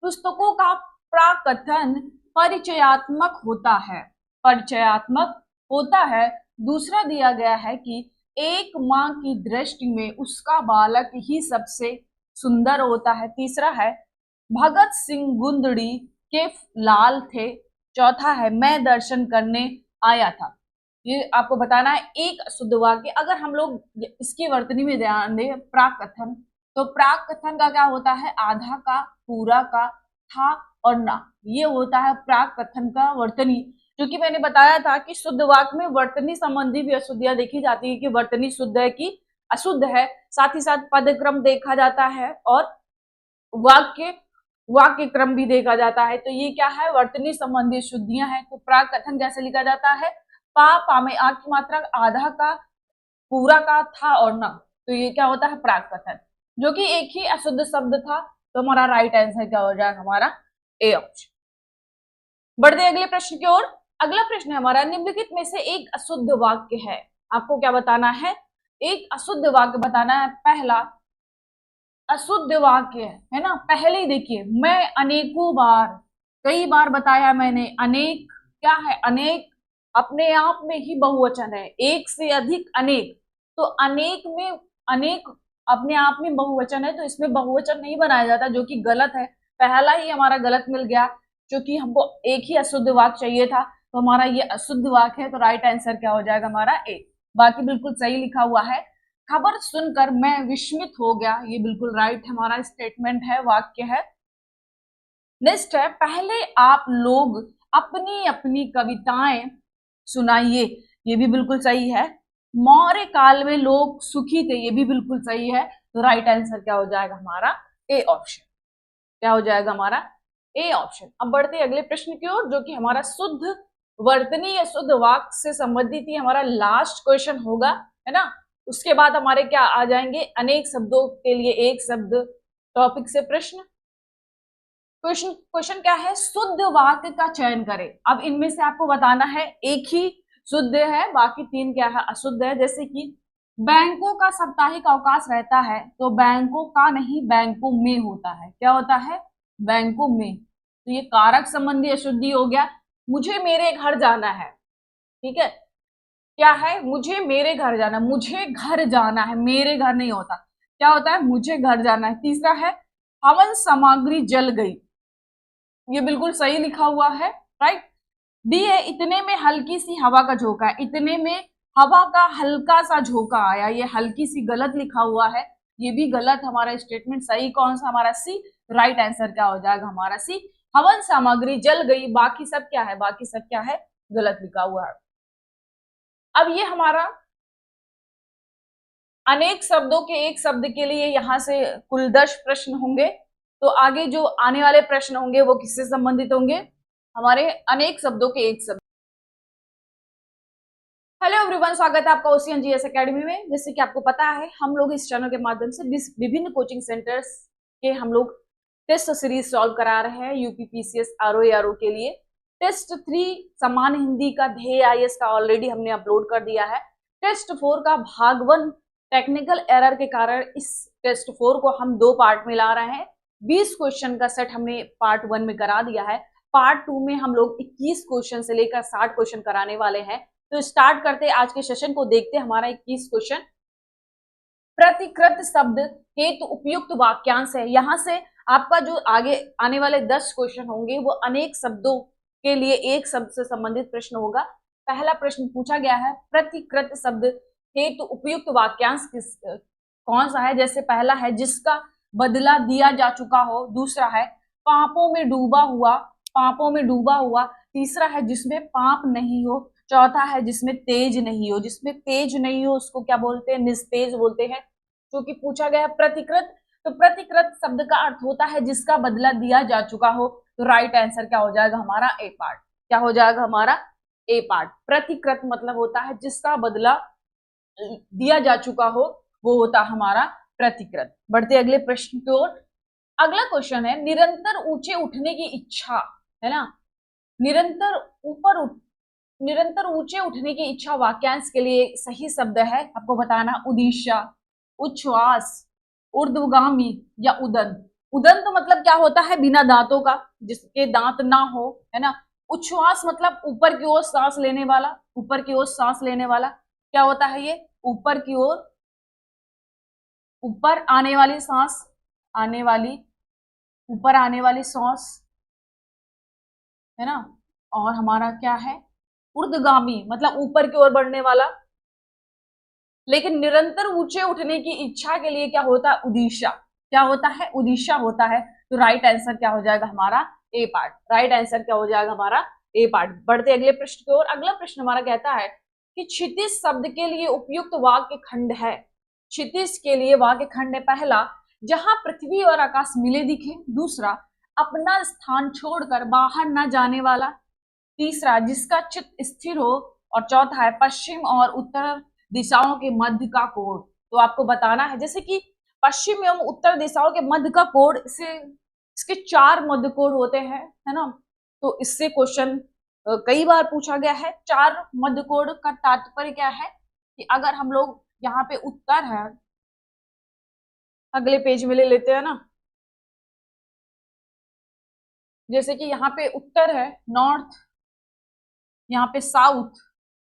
पुस्तकों का प्राकथन परिचयात्मक होता है, परिचयात्मक होता है। दूसरा दिया गया है कि एक माँ की दृष्टि में उसका बालक ही सबसे सुंदर होता है। तीसरा है, भगत सिंह गुंदड़ी के लाल थे। चौथा है, मैं दर्शन करने आया था। ये आपको बताना है एक शुद्ध वाक्य। अगर हम लोग इसकी वर्तनी में ध्यान दें, प्राक कथन, तो प्राक कथन का क्या होता है, आधा का, पूरा का, था और ना, ये होता है प्राक कथन का वर्तनी। क्योंकि मैंने बताया था कि शुद्ध वाक्य में वर्तनी संबंधी भी अशुद्धियां देखी जाती है, कि वर्तनी शुद्ध है कि अशुद्ध है। साथ ही साथ पदक्रम देखा जाता है और वाक्य वाक्य क्रम भी देखा जाता है। तो ये क्या है, वर्तनी संबंधी शुद्धियां हैं। तो प्राक कथन कैसे लिखा जाता है, पा में आ की मात्रा, आधा का, पूरा का, था और ना, तो ये क्या होता है, प्राक कथन, जो कि एक ही अशुद्ध शब्द था। तो हमारा राइट आंसर क्या हो जाएगा हमारा, ए ऑप्शन। बढ़ते अगले प्रश्न की ओर। अगला प्रश्न है हमारा, निम्नलिखित में से एक अशुद्ध वाक्य है, आपको क्या बताना है, एक अशुद्ध वाक्य बताना है। पहला अशुद्ध वाक्य है ना, पहले ही देखिए, मैं अनेकों बार, कई बार बताया मैंने, अनेक क्या है, अनेक अपने आप में ही बहुवचन है, एक से अधिक अनेक। तो अनेक में, अनेक अपने आप में बहुवचन है, तो इसमें बहुवचन नहीं बनाया जाता, जो कि गलत है। पहला ही हमारा गलत मिल गया, क्योंकि हमको एक ही अशुद्ध वाक्य चाहिए था, तो हमारा ये अशुद्ध वाक्य है। तो राइट आंसर क्या हो जाएगा हमारा, ए। बाकी बिल्कुल सही लिखा हुआ है। खबर सुनकर मैं विस्मित हो गया, ये बिल्कुल राइट हमारा स्टेटमेंट है, वाक्य है। नेक्स्ट है, पहले आप लोग अपनी अपनी कविताएं सुनाइए, ये भी बिल्कुल सही है। मौर्य काल में लोग सुखी थे, ये भी बिल्कुल सही है। तो राइट आंसर क्या हो जाएगा हमारा? A option. क्या हो जाएगा हमारा? A option. अब बढ़ते अगले प्रश्न की ओर, जो कि हमारा शुद्ध वर्तनी या शुद्ध वाक्य से संबंधित ही हमारा लास्ट क्वेश्चन होगा, है ना। उसके बाद हमारे क्या आ जाएंगे? अनेक शब्दों के लिए एक शब्द टॉपिक से प्रश्न। क्वेश्चन क्या है? शुद्ध वाक्य का चयन करें। अब इनमें से आपको बताना है, एक ही शुद्ध है, बाकी तीन क्या है? अशुद्ध है। जैसे कि बैंकों का साप्ताहिक अवकाश रहता है, तो बैंकों का नहीं, बैंकों में होता है। क्या होता है? बैंकों में। तो ये कारक संबंधी अशुद्धि हो गया। मुझे मेरे घर जाना है, ठीक है। क्या है? मुझे मेरे घर जाना, मुझे घर जाना है, मेरे घर नहीं होता। क्या होता है? मुझे घर जाना है। तीसरा है हवन सामग्री जल गई, ये बिल्कुल सही लिखा हुआ है, राइट। डी है इतने में हल्की सी हवा का झोंका है, इतने में हवा का हल्का सा झोंका आया, ये हल्की सी गलत लिखा हुआ है, ये भी गलत। हमारा स्टेटमेंट सही कौन सा? हमारा सी। राइट आंसर क्या हो जाएगा हमारा? सी। हवन सामग्री जल गई, बाकी सब क्या है? बाकी सब क्या है? गलत लिखा हुआ है। अब ये हमारा अनेक शब्दों के एक शब्द के लिए यहां से कुल 10 प्रश्न होंगे। तो आगे जो आने वाले प्रश्न होंगे वो किससे संबंधित होंगे? हमारे अनेक शब्दों के एक शब्द। हेलो एवरीवन, स्वागत है आपका ओशियन जीएस एकेडमी में। जैसे कि आपको पता है, हम लोग इस चैनल के माध्यम से विभिन्न कोचिंग सेंटर्स के हम लोग टेस्ट सीरीज सॉल्व करा रहे हैं यूपीपीसीएस आरओ के लिए। टेस्ट 3 सामान्य हिंदी का ध्येय आईएएस का ऑलरेडी हमने अपलोड कर दिया है। टेस्ट 4 का भाग 1 टेक्निकल एरर के कारण इस टेस्ट 4 को हम 2 पार्ट में ला रहे हैं। 20 क्वेश्चन का सेट हमने पार्ट 1 में करा दिया है। पार्ट 2 में हम लोग 21 क्वेश्चन से लेकर 60 क्वेश्चन कराने वाले हैं। तो स्टार्ट करते आज के सेशन को, देखते हमारा 21 क्वेश्चन। प्रतिकृत शब्द हेतु उपयुक्त वाक्यांश है। यहां से आपका जो आगे आने वाले 10 क्वेश्चन होंगे वो अनेक शब्दों के लिए एक शब्द से संबंधित प्रश्न होगा। पहला प्रश्न पूछा गया है, प्रतिकृत शब्द हेतु उपयुक्त वाक्यांश कौन सा है? जैसे पहला है जिसका बदला दिया जा चुका हो, दूसरा है पापों में डूबा हुआ, पापों में डूबा हुआ, तीसरा है जिसमें पाप नहीं हो, चौथा है जिसमें तेज नहीं हो। जिसमें तेज नहीं हो उसको क्या बोलते हैं? निस्तेज बोलते हैं। क्योंकि पूछा गया है प्रतिकृत, तो प्रतिकृत शब्द का अर्थ होता है जिसका बदला दिया जा चुका हो। तो राइट आंसर क्या हो जाएगा हमारा? ए पार्ट। क्या हो जाएगा हमारा? ए पार्ट। प्रतिकृत मतलब होता है जिसका बदला दिया जा चुका हो, वो होता हमारा प्रतिकृत। बढ़ते अगले प्रश्न की ओर। अगला क्वेश्चन है, निरंतर ऊंचे उठने की इच्छा, है ना। निरंतर ऊंचे उठने की इच्छा वाक्यांश के लिए सही शब्द है, आपको बताना उदीक्षा, उच्छ्वास, ऊर्ध्वगामी या उदंत। उदंत मतलब क्या होता है? बिना दांतों का, जिसके दांत ना हो, है ना। उच्छ्वास मतलब ऊपर की ओर सांस लेने वाला, ऊपर की ओर सांस लेने वाला। क्या होता है ये? ऊपर की ओर, ऊपर आने वाली सांस, आने वाली, ऊपर आने वाली सांस, है ना। और हमारा क्या है? ऊर्ध्वगामी मतलब ऊपर की ओर बढ़ने वाला। लेकिन निरंतर ऊंचे उठने की इच्छा के लिए क्या होता है? उदीक्षा। क्या होता है? उदीक्षा होता है। तो राइट आंसर क्या हो जाएगा हमारा? ए पार्ट। राइट आंसर क्या हो जाएगा हमारा? ए पार्ट। बढ़ते अगले प्रश्न की ओर। अगला प्रश्न हमारा कहता है कि क्षितिज शब्द के लिए उपयुक्त वाक्य खंड है। क्षितिज के लिए वाक्य खंड है, पहला जहां पृथ्वी और आकाश मिले दिखे, दूसरा अपना स्थान छोड़कर बाहर न जाने वाला, तीसरा जिसका चित्त स्थिर हो, और चौथा है पश्चिम और उत्तर दिशाओं के मध्य का कोण। तो आपको बताना है, जैसे कि पश्चिम एवं उत्तर दिशाओं के मध्य का कोण, इसके 4 मध्य कोण होते हैं, है ना। तो इससे क्वेश्चन कई बार पूछा गया है। 4 मध्य कोण का तात्पर्य क्या है कि अगर हम लोग यहाँ पे उत्तर है, अगले पेज में ले लेते हैं ना, जैसे कि यहाँ पे उत्तर है नॉर्थ, यहाँ पे साउथ,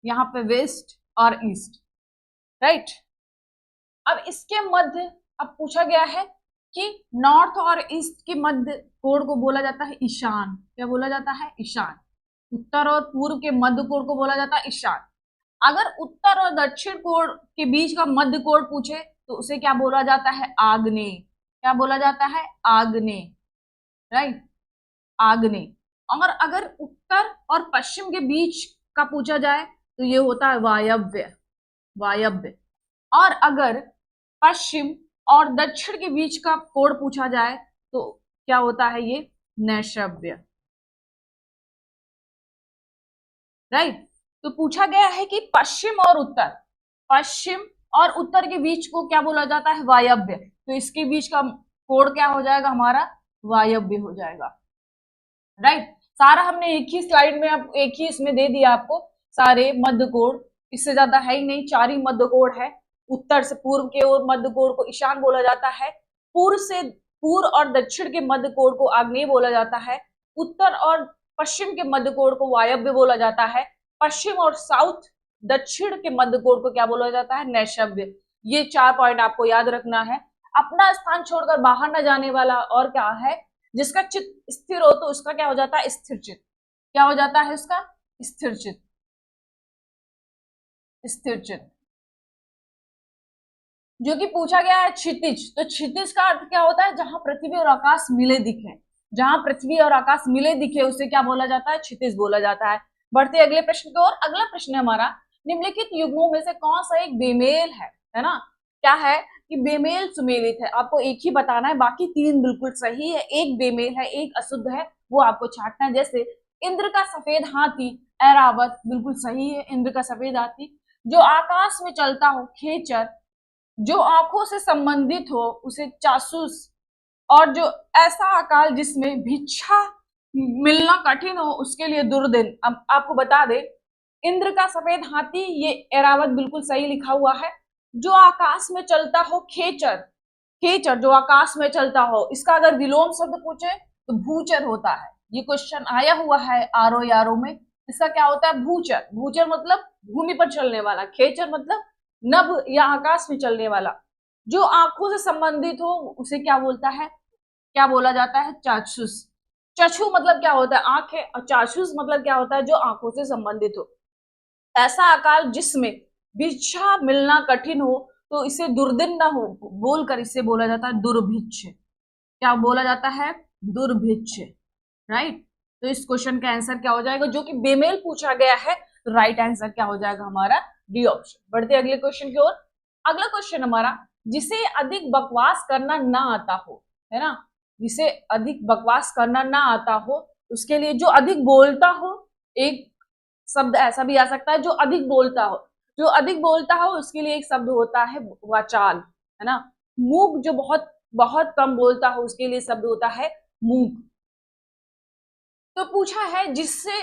यहाँ पे वेस्ट और ईस्ट, राइट। अब इसके मध्य, अब पूछा गया है कि नॉर्थ और ईस्ट के मध्य कोण को बोला जाता है ईशान। क्या बोला जाता है? ईशान। उत्तर और पूर्व के मध्य कोण को बोला जाता है ईशान। अगर उत्तर और दक्षिण कोण के बीच का मध्य कोण पूछे तो उसे क्या बोला जाता है? आग्नेय। क्या बोला जाता है? आग्नेय, राइट, आग्नेय। और अगर उत्तर और पश्चिम के बीच का पूछा जाए तो ये होता है वायव्य, वायव्य। और अगर पश्चिम और दक्षिण के बीच का कोण पूछा जाए तो क्या होता है, ये नैऋत्य, राइट। तो पूछा गया है कि पश्चिम और उत्तर, पश्चिम और उत्तर के बीच को क्या बोला जाता है, वायव्य। तो इसके बीच का कोण क्या हो जाएगा हमारा, वायव्य हो जाएगा, राइट। सारा हमने एक ही स्लाइड में, आप एक ही इसमें दे दिया आपको सारे मध्य कोण, इससे ज्यादा है ही नहीं, 4 ही मध्य कोण है। उत्तर से पूर्व के ओर मध्य कोण को ईशान बोला जाता है, पूर्व और दक्षिण के मध्य कोण को आग्नेय बोला जाता है, उत्तर और पश्चिम के मध्य कोण को वायव्य बोला जाता है, पश्चिम और साउथ दक्षिण के मध्य कोण को क्या बोला जाता है, नैऋत्य। ये 4 पॉइंट आपको याद रखना है। अपना स्थान छोड़कर बाहर न जाने वाला और क्या है, जिसका चित्त स्थिर हो तो उसका क्या हो जाता है, स्थिर चित्त। क्या हो जाता है उसका, स्थिर चित्त, स्थिर चित्त। जो कि पूछा गया है क्षितिज, तो क्षितिज का अर्थ क्या होता है, जहां पृथ्वी और आकाश मिले दिखे, जहां पृथ्वी और आकाश मिले दिखे उसे क्या बोला जाता है, क्षितिज बोला जाता है। बढ़ते अगले प्रश्न की ओर। अगला प्रश्न है हमारा, निम्नलिखित युग्मों में से कौन सा एक बेमेल है ना। क्या है कि बेमेल सुमेलित है, आपको एक ही बताना है, बाकी 3 बिल्कुल सही है, एक बेमेल है, एक अशुद्ध है, वो आपको छांटना है। जैसे इंद्र का सफेद हाथी ऐरावत, बिल्कुल सही है, इंद्र का सफेद हाथी। जो आकाश में चलता हो खेचर, जो आंखों से संबंधित हो उसे जासूस, और जो ऐसा अकाल जिसमें भिक्षा मिलना कठिन हो उसके लिए दुर्दिन। अब आपको बता दे, इंद्र का सफेद हाथी, ये एरावत बिल्कुल सही लिखा हुआ है। जो आकाश में चलता हो खेचर, खेचर जो आकाश में चलता हो, इसका अगर विलोम शब्द पूछे तो भूचर होता है। ये क्वेश्चन आया हुआ है आरो यारो में। इसका क्या होता है, भूचर। भूचर मतलब भूमि पर चलने वाला, खेचर मतलब नभ या आकाश में चलने वाला। जो आंखों से संबंधित हो उसे क्या बोलता है, क्या बोला जाता है, चाक्षुष। चक्षु मतलब क्या होता है, आंखें, और चाक्षुष मतलब क्या होता है, जो आंखों से संबंधित हो। ऐसा अकाल जिसमें भिक्षा मिलना कठिन हो तो इसे दुर्दिन न हो बोलकर इसे बोला जाता है दुर्भिक्ष। क्या बोला जाता है, दुर्भिक्ष, राइट। तो इस क्वेश्चन का आंसर क्या हो जाएगा, जो कि बेमेल पूछा गया है, तो राइट आंसर क्या हो जाएगा हमारा, डी ऑप्शन। बढ़ते अगले क्वेश्चन की ओर। अगला क्वेश्चन हमारा, जिसे अधिक बकवास करना ना आता हो, है ना, जिसे अधिक बकवास करना ना आता हो उसके लिए, जो अधिक बोलता हो, एक शब्द ऐसा भी आ सकता है जो अधिक बोलता हो, जो अधिक बोलता हो उसके लिए एक शब्द होता है वाचाल, है ना। मूक जो बहुत बहुत कम बोलता हो उसके लिए शब्द होता है मूक। तो पूछा है जिससे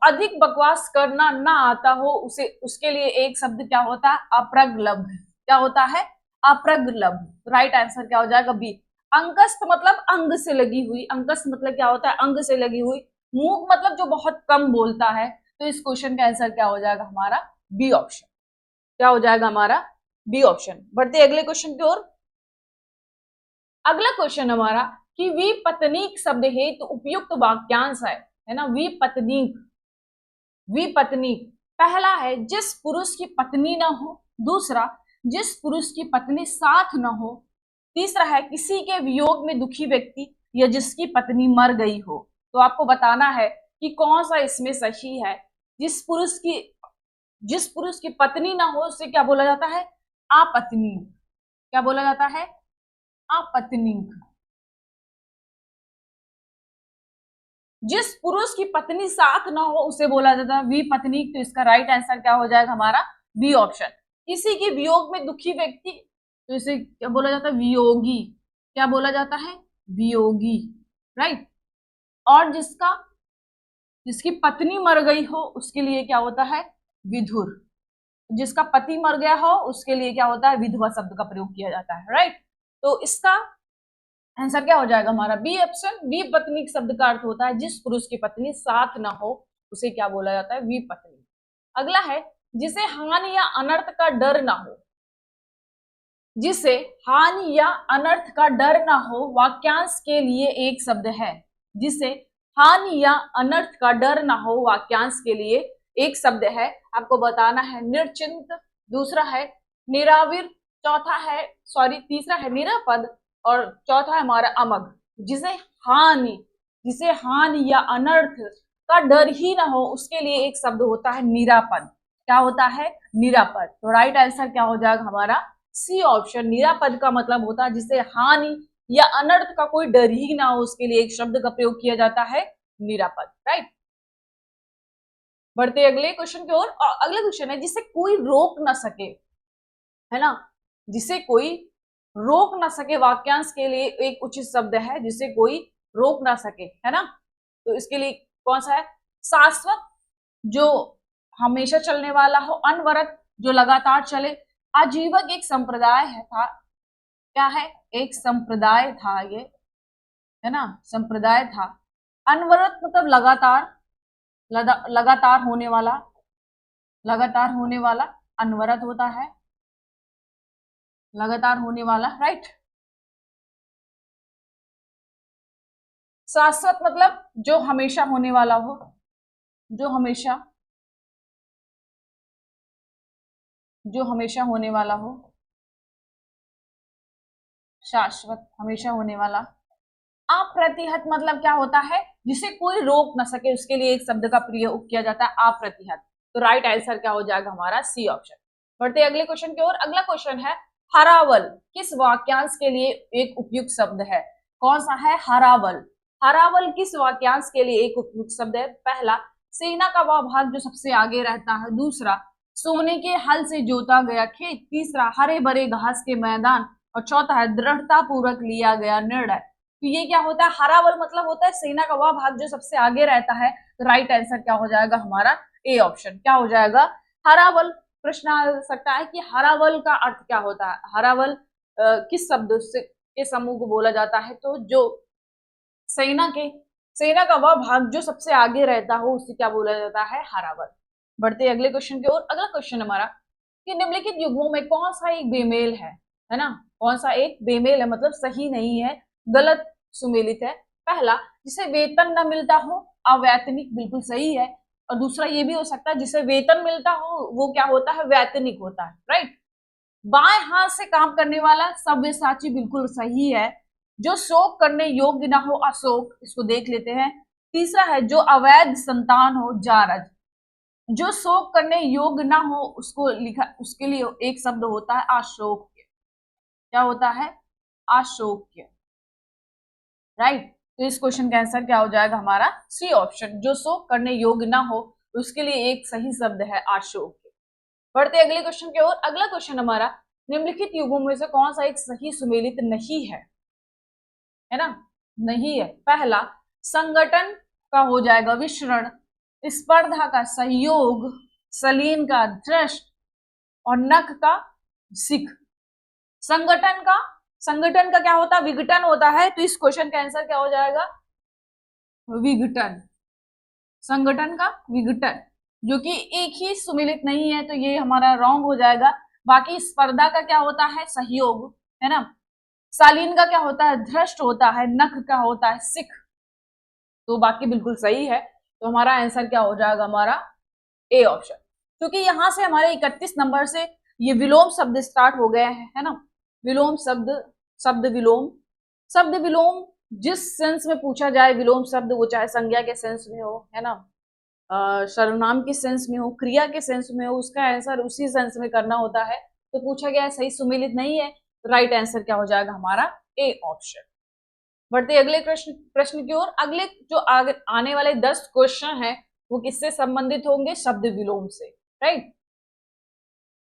अधिक बकवास करना ना आता हो उसे, उसके लिए एक शब्द क्या होता है, अप्रगल्भ। क्या होता है, अप्रगल्भ। राइट आंसर क्या हो जाएगा, बी। अंगस्थ मतलब अंग से लगी हुई, अंगस्थ मतलब क्या होता है, अंग से लगी हुई। मूक मतलब जो बहुत कम बोलता है। तो इस क्वेश्चन का आंसर क्या हो जाएगा हमारा, बी ऑप्शन। क्या हो जाएगा हमारा, बी ऑप्शन। बढ़ते अगले क्वेश्चन की ओर। अगला क्वेश्चन हमारा कि विपत्नीक शब्द हेतु उपयुक्त वाक्यांश है ना। विपत्नीक, विपत्नीक पहला है जिस पुरुष की पत्नी न हो, दूसरा जिस पुरुष की पत्नी साथ न हो, तीसरा है किसी के वियोग में दुखी व्यक्ति या जिसकी पत्नी मर गई हो। तो आपको बताना है कि कौन सा इसमें सही है। जिस पुरुष की पत्नी ना हो उसे क्या बोला जाता है, आपत्नीक। क्या बोला जाता है, आपत्नीक। जिस पुरुष की पत्नी साथ ना हो उसे बोला जाता है विपत्नीक। तो इसका राइट आंसर क्या हो जाएगा हमारा, बी ऑप्शन। किसी के वियोग में दुखी व्यक्ति, तो इसे क्या बोला जाता है, वियोगी। क्या बोला जाता है, वियोगी, राइट। और जिसकी पत्नी मर गई हो उसके लिए क्या होता है, विधुर। जिसका पति मर गया हो उसके लिए क्या होता है, विधवा शब्द का प्रयोग किया जाता है, राइट। तो इसका आंसर क्या हो जाएगा हमारा, बी ऑप्शन। विपत्नीक शब्द का अर्थ होता है जिस पुरुष की पत्नी साथ न हो उसे क्या बोला जाता है, विपत्नीक। अगला है जिसे हानि या अनर्थ का डर ना हो। जिसे हानि या अनर्थ का डर ना हो वाक्यांश के लिए एक शब्द है। जिसे हानि या अनर्थ का डर ना हो वाक्यांश के लिए एक शब्द है। आपको बताना है निर्चिंत, दूसरा है निरावीर, चौथा है तीसरा है निरापद, और चौथा है हमारा अमग। जिसे हानि, जिसे हानि या अनर्थ का डर ही ना हो, उसके लिए एक शब्द होता है निरापद। क्या होता है? निरापद। तो राइट आंसर क्या हो जाएगा हमारा? C option. निरापद का मतलब होता है जिसे हानि या अनर्थ का कोई डर ही ना हो, उसके लिए एक शब्द का प्रयोग किया जाता है निरापद। राइट, बढ़ते अगले क्वेश्चन की ओर। अगला क्वेश्चन है जिसे कोई रोक ना सके, है ना, जिसे कोई रोक ना सके, वाक्यांश के लिए एक उचित शब्द है जिसे कोई रोक ना सके, है ना। तो इसके लिए कौन सा है? शाश्वत, जो हमेशा चलने वाला हो। अनवरत, जो लगातार चले। आजीवक एक संप्रदाय है था, क्या है? एक संप्रदाय था ये, है ना, संप्रदाय था। अनवरत मतलब लगातार, लगातार होने वाला, लगातार होने वाला अनवरत होता है, लगातार होने वाला। राइट, शाश्वत मतलब जो हमेशा होने वाला हो, जो हमेशा, जो हमेशा होने वाला हो, शाश्वत, हमेशा होने वाला। अप्रतिहत मतलब क्या होता है? जिसे कोई रोक ना सके, उसके लिए एक शब्द का प्रयोग किया जाता है अप्रतिहत। तो राइट आंसर क्या हो जाएगा हमारा? C option. बढ़ते अगले क्वेश्चन की ओर। अगला क्वेश्चन है हरावल किस वाक्यांश के लिए एक उपयुक्त शब्द है? कौन सा है? हरावल। हरावल किस वाक्यांश के लिए एक उपयुक्त शब्द है? पहला, सेना का वह भाग जो सबसे आगे रहता है। दूसरा, सोने के हल से जोता गया खेत। तीसरा, हरे भरे घास के मैदान। और चौथा है दृढ़ता पूर्वक लिया गया निर्णय। तो ये क्या होता है? हरावल मतलब होता है सेना का वह भाग जो सबसे आगे रहता है। तो राइट आंसर क्या हो जाएगा हमारा? A option. क्या हो जाएगा? हरावल। प्रश्न आ सकता है कि हरावल का अर्थ क्या होता है? हरावल किस शब्द से के समूह को बोला जाता है? तो जो सेना का वह भाग जो सबसे आगे रहता हो उसे क्या बोला जाता है? हरावल। बढ़ते अगले क्वेश्चन की ओर। अगला क्वेश्चन हमारा कि निम्नलिखित युग्मों में कौन सा एक बेमेल है ना, कौन सा एक बेमेल है, मतलब सही नहीं है, गलत सुमेलित है। पहला, जिसे वेतन न मिलता हो, अवैतनिक, बिल्कुल सही है। और दूसरा ये भी हो सकता है जिसे वेतन मिलता हो वो क्या होता है? वैतनिक होता है। राइट, बाएं हाथ से काम करने वाला, सव्यसाची, बिल्कुल सही है। जो शोक करने योग्य ना हो, अशोक, इसको देख लेते हैं। तीसरा है जो अवैध संतान हो, जारज। जो शोक करने योग्य ना हो उसको लिखा, उसके लिए एक शब्द होता है अशोक्य। क्या होता है? अशोक्य। राइट, तो इस क्वेश्चन का आंसर क्या हो जाएगा हमारा? C option. जो शोक करने योग्य ना हो उसके लिए एक सही शब्द है अशोक्य। बढ़ते अगले क्वेश्चन की ओर। अगला क्वेश्चन हमारा निम्नलिखित युगों में से कौन सा एक सही सुमेलित नहीं है ना, नहीं है। पहला, संगठन का हो जाएगा विसरण, स्पर्धा का सहयोग, सलीन का दृष्ट और नख का सिख। संगठन का क्या होता है? विघटन होता है। तो इस क्वेश्चन का आंसर क्या हो जाएगा? विघटन। संगठन का विघटन, जो कि एक ही सुमिलित नहीं है, तो ये हमारा रॉन्ग हो जाएगा। बाकी स्पर्धा का क्या होता है? सहयोग, है ना। शालीन का क्या होता है? धृष्ट होता है। नख का होता है सिख। तो बाकी बिल्कुल सही है। तो हमारा आंसर क्या हो जाएगा हमारा? A option. क्योंकि यहां से हमारे 31 नंबर से ये विलोम शब्द स्टार्ट हो गए हैं, है ना। विलोम शब्द, शब्द विलोम जिस सेंस में पूछा जाए विलोम शब्द, वो चाहे संज्ञा के सेंस में हो, है ना, सर्वनाम के सेंस में हो, क्रिया के सेंस में हो, उसका आंसर उसी सेंस में करना होता है। तो पूछा गया है, सही सुमेलित नहीं है, तो राइट आंसर क्या हो जाएगा हमारा? A option. बढ़ते अगले प्रश्न की ओर। अगले जो आगे आने वाले 10 क्वेश्चन है वो किससे संबंधित होंगे? शब्द विलोम से। राइट,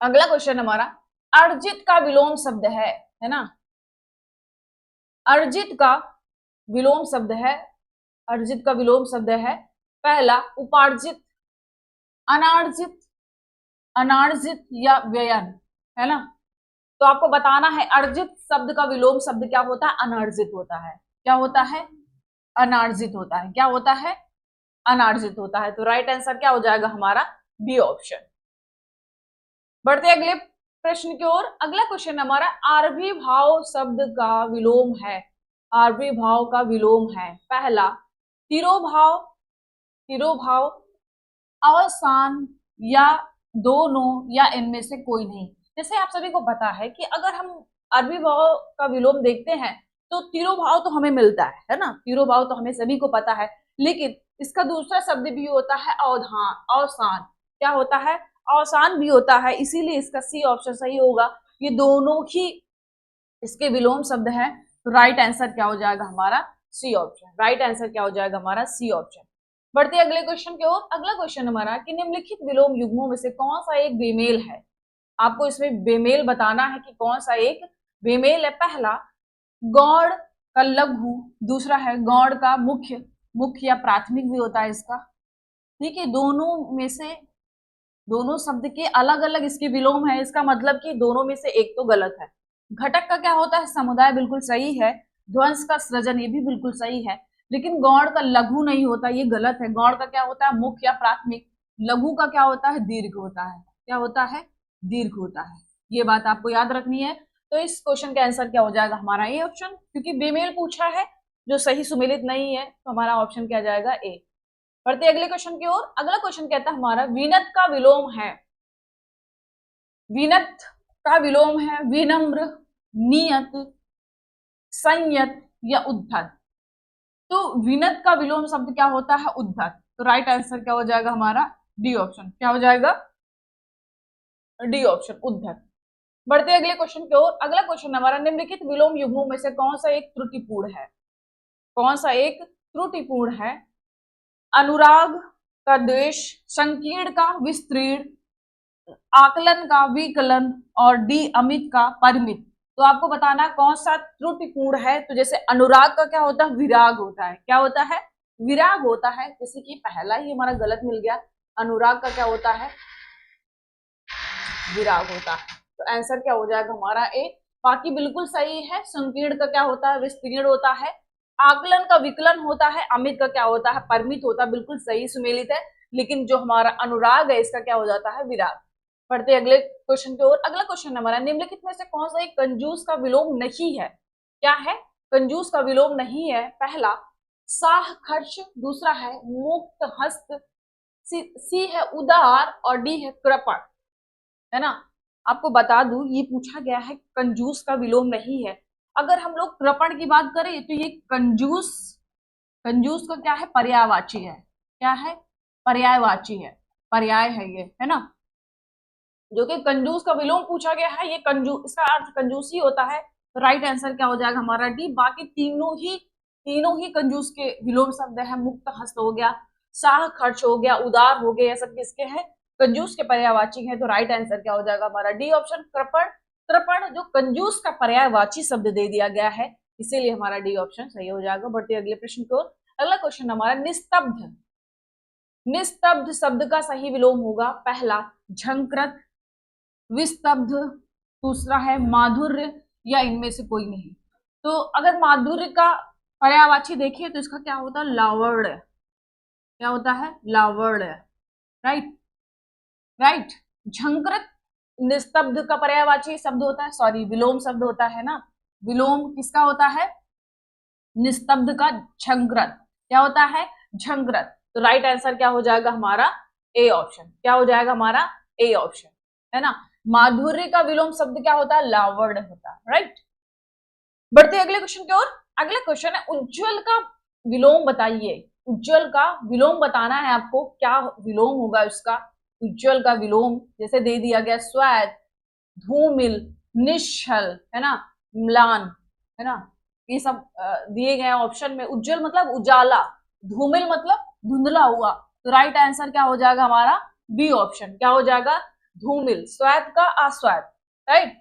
अगला क्वेश्चन हमारा अर्जित का विलोम शब्द है ना। अर्जित का विलोम शब्द है, अर्जित का विलोम शब्द है। पहला, उपार्जित, अनार्जित, अनार्जित या व्ययन, है ना। तो आपको बताना है अर्जित शब्द का विलोम शब्द क्या होता है? अनार्जित होता है। क्या होता है? अनार्जित होता है। क्या होता है? अनार्जित होता है। तो राइट आंसर क्या हो जाएगा हमारा? B option. बढ़ते अगले प्रश्न की ओर। अगला क्वेश्चन हमारा आरभी भाव शब्द का विलोम है, आरभी भाव का विलोम है। पहला, तिरोभाव, तिरोभाव, अवसान या दोनों या इनमें से कोई नहीं। जैसे आप सभी को पता है कि अगर हम अरबी भाव का विलोम देखते हैं तो तिरोभाव तो हमें मिलता है ना, तिरोभाव तो हमें सभी को पता है, लेकिन इसका दूसरा शब्द भी होता है अवधान, अवसान। क्या होता है? अवसान भी होता है, इसीलिए इसका सी ऑप्शन सही होगा। ये दोनों ही इसके विलोम शब्द हैं, तो राइट आंसर क्या हो जाएगा हमारा? C option. राइट आंसर क्या हो जाएगा हमारा? C option. बढ़ते अगले क्वेश्चन की ओर। अगला क्वेश्चन हमारा कि निम्नलिखित विलोम युग्मों में से कौन सा एक बेमेल है? आपको इसमें बेमेल बताना है कि कौन सा एक बेमेल है। पहला, गौड़ का लघु, दूसरा है गौड़ का मुख्य, मुख्य या प्राथमिक भी होता है इसका। ठीक है, दोनों में से, दोनों शब्द के अलग अलग इसके विलोम है, इसका मतलब कि दोनों में से एक तो गलत है। घटक का क्या होता है? समुदाय, बिल्कुल सही है। ध्वंस का सृजन, ये भी बिल्कुल सही है। लेकिन गौड़ का लघु नहीं होता, ये गलत है। गौड़ का क्या होता है? मुख्य या प्राथमिक। लघु का क्या होता है? दीर्घ होता है। क्या होता है? दीर्घ होता है। ये बात आपको याद रखनी है। तो इस क्वेश्चन का आंसर क्या हो जाएगा हमारा? ए ऑप्शन, क्योंकि बेमेल पूछा है जो सही सुमेलित नहीं है, तो हमारा ऑप्शन क्या जाएगा? ए। बढ़ते अगले क्वेश्चन की ओर। अगला क्वेश्चन कहता है हमारा विनत का विलोम है। विनत का विलोम है विनम्र, नियत, संयत या उद्धत। तो विनत का विलोम शब्द क्या होता है? उद्धत। तो राइट आंसर क्या हो जाएगा हमारा? D option. क्या हो जाएगा? डी ऑप्शन, उद्धत। बढ़ते अगले क्वेश्चन की ओर। अगला क्वेश्चन हमारा निम्नलिखित विलोम युग्मों में से कौन सा एक त्रुटिपूर्ण है? कौन सा एक त्रुटिपूर्ण है? अनुराग का द्वेष, संकीर्ण का विस्तीर्ण, आकलन का विकलन और डी अमित का परिमित। तो आपको बताना कौन सा त्रुटिपूर्ण है। तो जैसे अनुराग का क्या होता है? विराग होता है। क्या होता है? विराग होता है। जैसे कि पहला ही हमारा गलत मिल गया। अनुराग का क्या होता है? विराग होता है। तो आंसर क्या हो जाएगा हमारा? ए। बाकी बिल्कुल सही है। संकीर्ण का क्या होता है? विस्तीर्ण होता है। आकलन का विकलन होता है। अमित का क्या होता है? परिमित होता है। बिल्कुल सही सुमेलित है। लेकिन जो हमारा अनुराग है इसका क्या हो जाता है? विराग। पढ़ते अगले क्वेश्चन की ओर। अगला क्वेश्चन हमारा निम्नलिखित में से कौन सा एक कंजूस का विलोम नहीं है? क्या है? कंजूस का विलोम नहीं है। पहला, साह खर्च, दूसरा है मुक्त हस्त, सी है उदार और डी है कृपण। है ना? आपको बता दूं ये पूछा गया है कंजूस का विलोम नहीं है। अगर हम लोग कृपण की बात करें तो ये कंजूस, कंजूस का क्या है? पर्यायवाची है। क्या है? पर्यायवाची है, पर्याय है ये, है ना? जो कि कंजूस का विलोम पूछा गया है, ये कंजूस, इसका अर्थ कंजूसी होता है। तो राइट आंसर क्या हो जाएगा हमारा? डी। बाकी तीनों ही कंजूस के विलोम शब्द है। मुक्त हस्त हो गया, साह खर्च हो गया, उदार हो गया, ये सब किसके हैं? कंजूस के पर्यायवाची है। तो राइट आंसर क्या हो जाएगा हमारा? डी ऑप्शन, कृपण। कृपण जो कंजूस का पर्यायवाची शब्द दे दिया गया है, इसीलिए हमारा डी ऑप्शन सही हो जाएगा। बढ़ते अगले प्रश्न को। अगला क्वेश्चन हमारा निस्तब्ध। निस्तब्ध शब्द का सही विलोम होगा। पहला, झंकृत, विस्तब्ध, दूसरा है माधुर्य या इनमें से कोई नहीं। तो अगर माधुर्य का पर्यायवाची देखिए तो इसका क्या होता है? लावण्य। क्या होता है? लावण्य। Right, right. झंकृत निस्तब्ध का पर्यायवाची शब्द होता है, सॉरी विलोम शब्द होता है ना। विलोम किसका होता है? निस्तब्ध का झंकृत। क्या होता है? झंकृत। तो राइट आंसर क्या हो जाएगा हमारा? A option. क्या हो जाएगा हमारा? ए ऑप्शन, है ना? माधुर्य का विलोम शब्द क्या होता है? लावण्य होता है। राइट। बढ़ते अगले क्वेश्चन की ओर। अगला क्वेश्चन है उज्जवल का विलोम बताइए। उज्जवल का विलोम बताना है आपको। क्या विलोम होगा उसका? उज्जवल का विलोम जैसे दे दिया गया, श्वेत, धूमिल, निश्चल, है ना, म्लान, है ना, ये सब दिए गए ऑप्शन में। उज्जवल मतलब उजाला, धूमिल मतलब धुंधला हुआ। तो राइट आंसर क्या हो जाएगा हमारा? B option. क्या हो जाएगा? धूमिल। श्वेत का अश्वेत। राइट।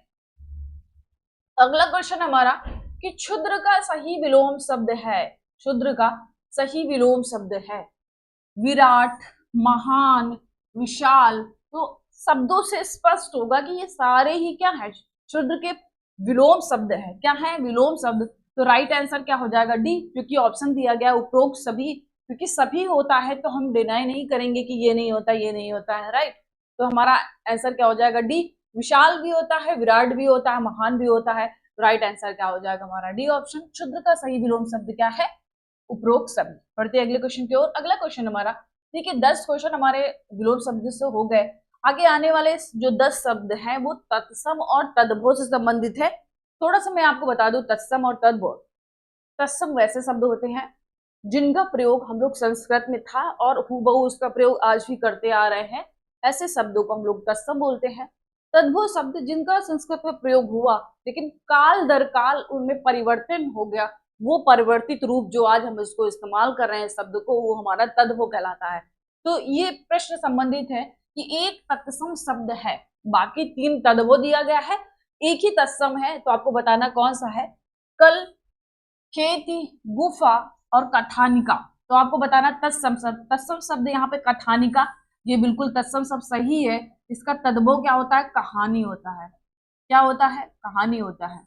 अगला क्वेश्चन हमारा कि क्षुद्र का सही विलोम शब्द है। क्षुद्र का सही विलोम शब्द है विराट, महान, विशाल। तो शब्दों से स्पष्ट होगा कि ये सारे ही क्या है? क्षुद्र के विलोम शब्द है। क्या है? विलोम शब्द। तो राइट आंसर क्या हो जाएगा? डी, क्योंकि ऑप्शन दिया गया उपरोक्त सभी, क्योंकि सभी होता है तो हम डिनाई नहीं करेंगे कि ये नहीं होता, ये नहीं होता है। राइट। तो हमारा आंसर क्या हो जाएगा? डी। विशाल भी होता है, विराट भी होता है, महान भी होता है। राइट आंसर क्या हो जाएगा हमारा? D option. क्षुद्र का सही विलोम शब्द क्या है? उपरोक्त शब्द। बढ़ते अगले क्वेश्चन की ओर। अगला क्वेश्चन हमारा, देखिए 10 क्वेश्चन हमारे विलोम शब्द से हो गए। आगे आने वाले जो 10 शब्द हैं वो तत्सम और तद्भव से संबंधित है। थोड़ा सा मैं आपको बता दूं, तत्सम और तद्भव, तत्सम वैसे शब्द होते हैं जिनका प्रयोग हम लोग संस्कृत में था और हूबहू उसका प्रयोग आज भी करते आ रहे हैं, ऐसे शब्दों को हम लोग तत्सम बोलते हैं। तद्भव शब्द जिनका संस्कृत में प्रयोग हुआ लेकिन काल दर काल उनमें परिवर्तन हो गया, वो परिवर्तित रूप जो आज हम इसको इस्तेमाल कर रहे हैं शब्द को, वो हमारा तद्भव कहलाता है। तो ये प्रश्न संबंधित है कि एक तत्सम शब्द है, बाकी 3 तद्भव दिया गया है, एक ही तत्सम है, तो आपको बताना कौन सा है। कल, खेती, गुफा और कथानिका। तो आपको बताना तत्सम शब्द, तत्सम शब्द यहाँ पे कथानिका, ये बिल्कुल तत्सम शब्द सही है। इसका तद्भव क्या होता है, कहानी होता है। क्या होता है, कहानी होता है।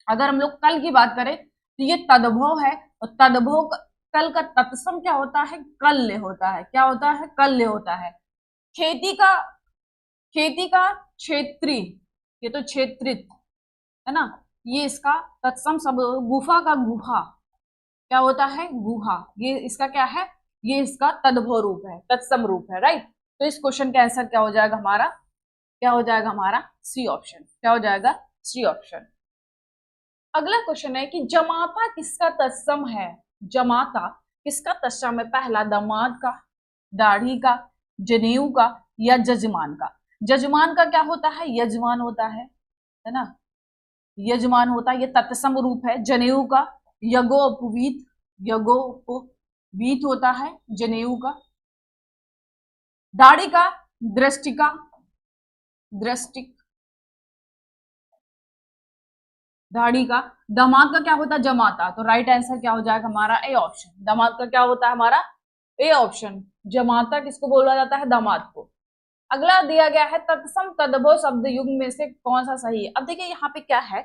अगर हम लोग कल की बात करें तो ये तद्भव है, और तद्भव कल का तत्सम क्या होता है, कल्य होता है। क्या होता है, कल्य होता है। खेती का क्षेत्री, ये तो क्षेत्रित है ना, ये इसका तत्सम शब्द। गुफा का गुहा क्या होता है, गुहा, ये इसका क्या है, ये इसका तद्भव रूप है, तत्सम रूप है, राइट। तो इस क्वेश्चन का आंसर क्या हो जाएगा हमारा, क्या हो जाएगा हमारा सी ऑप्शन। क्या हो जाएगा, सी ऑप्शन। अगला क्वेश्चन है कि जमाता किसका तत्सम है। जमाता किसका तत्सम है। पहला दामाद का, दाढ़ी का, जनेऊ का या जजमान का। जजमान का क्या होता है, यजमान होता है ना, यजमान होता है, ये तत्सम रूप है। जनेऊ का यगोपवीत, यगोपवीत होता है जनेऊ का। दाढ़ी का दृष्टिका, दृष्टिक, दाढ़ी का। दामाद का क्या होता है, जमाता। तो राइट आंसर क्या हो जाएगा हमारा, ए ऑप्शन। दामाद का क्या होता है हमारा, ए ऑप्शन। जमाता किसको बोला जाता है, दामाद को। अगला दिया गया है तत्सम तद्भव शब्द युग्म में से कौन सा सही है। अब देखिए यहाँ पे क्या है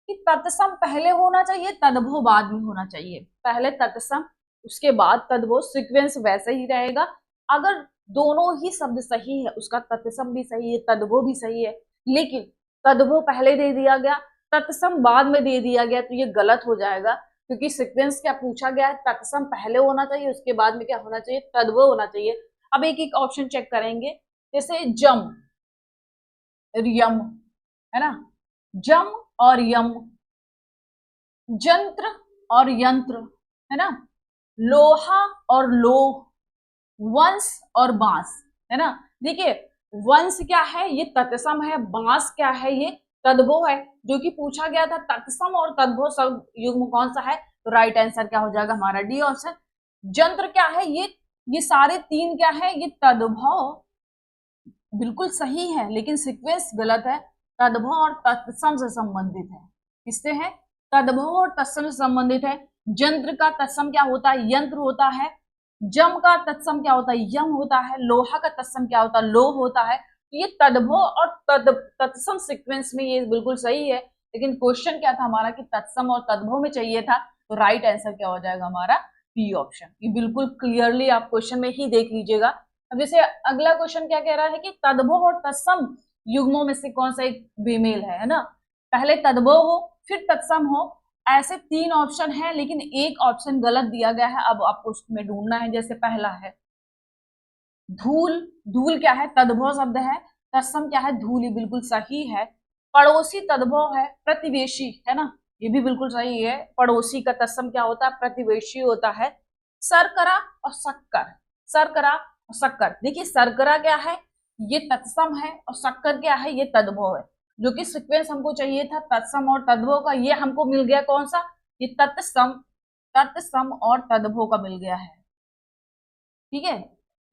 कि तत्सम पहले होना चाहिए, तद्भव बाद में होना चाहिए। पहले तत्सम, उसके बाद तद्भव, सीक्वेंस वैसे ही रहेगा। अगर दोनों ही शब्द सही है, उसका तत्सम भी सही है, तद्भव भी सही है, लेकिन तद्भव पहले दे दिया गया, तत्सम बाद में दे दिया गया, तो ये गलत हो जाएगा। क्योंकि सीक्वेंस क्या पूछा गया है, तत्सम पहले होना चाहिए, उसके बाद में क्या होना चाहिए, तद्भव होना चाहिए। अब एक एक ऑप्शन चेक करेंगे, जैसे जम, यम, है ना, जम और यम। जंत्र और यंत्र, है ना, लोहा और लोह, वंश और बांस, है ना। देखिए वंश क्या है, ये तत्सम है, बांस क्या है, ये तद्भव है। जो कि पूछा गया था तत्सम और तद्भव शब्द युग्म कौन सा है, तो राइट आंसर क्या हो जाएगा हमारा, डी ऑप्शन। जंत्र क्या है, ये सारे 3 क्या है, ये तद्भव बिल्कुल सही है, लेकिन सीक्वेंस गलत है। तद्भव और तत्सम से संबंधित है। किससे है, तद्भव और तत्सम से संबंधित है। जंत्र का तत्सम क्या होता है, यंत्र होता है। जम का तत्सम क्या होता है, यम होता है। लोहा का तत्सम क्या होता है, लोह होता है। ये तद्भव और तत्सम सीक्वेंस में ये बिल्कुल सही है, लेकिन क्वेश्चन क्या था हमारा कि तत्सम और तद्भव में चाहिए था। तो राइट आंसर क्या हो जाएगा हमारा, बी ऑप्शन। ये बिल्कुल क्लियरली आप क्वेश्चन में ही देख लीजिएगा। अब जैसे अगला क्वेश्चन क्या कह रहा है कि तद्भव और तत्सम युग्मों में से कौन सा एक बेमेल है ना। पहले तद्भव हो फिर तत्सम हो, ऐसे 3 ऑप्शन है, लेकिन एक ऑप्शन गलत दिया गया है। अब आपको उसमें ढूंढना है। जैसे पहला है धूल, धूल क्या है, तद्भव शब्द है। तत्सम क्या है, धूल, ये बिल्कुल सही है। पड़ोसी तद्भव है, प्रतिवेशी, है ना, ये भी बिल्कुल सही है। पड़ोसी का तत्सम क्या होता है, प्रतिवेशी होता है। शर्करा और शक्कर, शर्करा और शक्कर। देखिए शर्करा क्या है, ये तत्सम है, और शक्कर क्या है, ये तद्भव है। जो कि सीक्वेंस हमको चाहिए था तत्सम और तद्भव का, ये हमको मिल गया कौन सा, ये तत्सम, तत्सम और तद्भव का मिल गया है। ठीक है,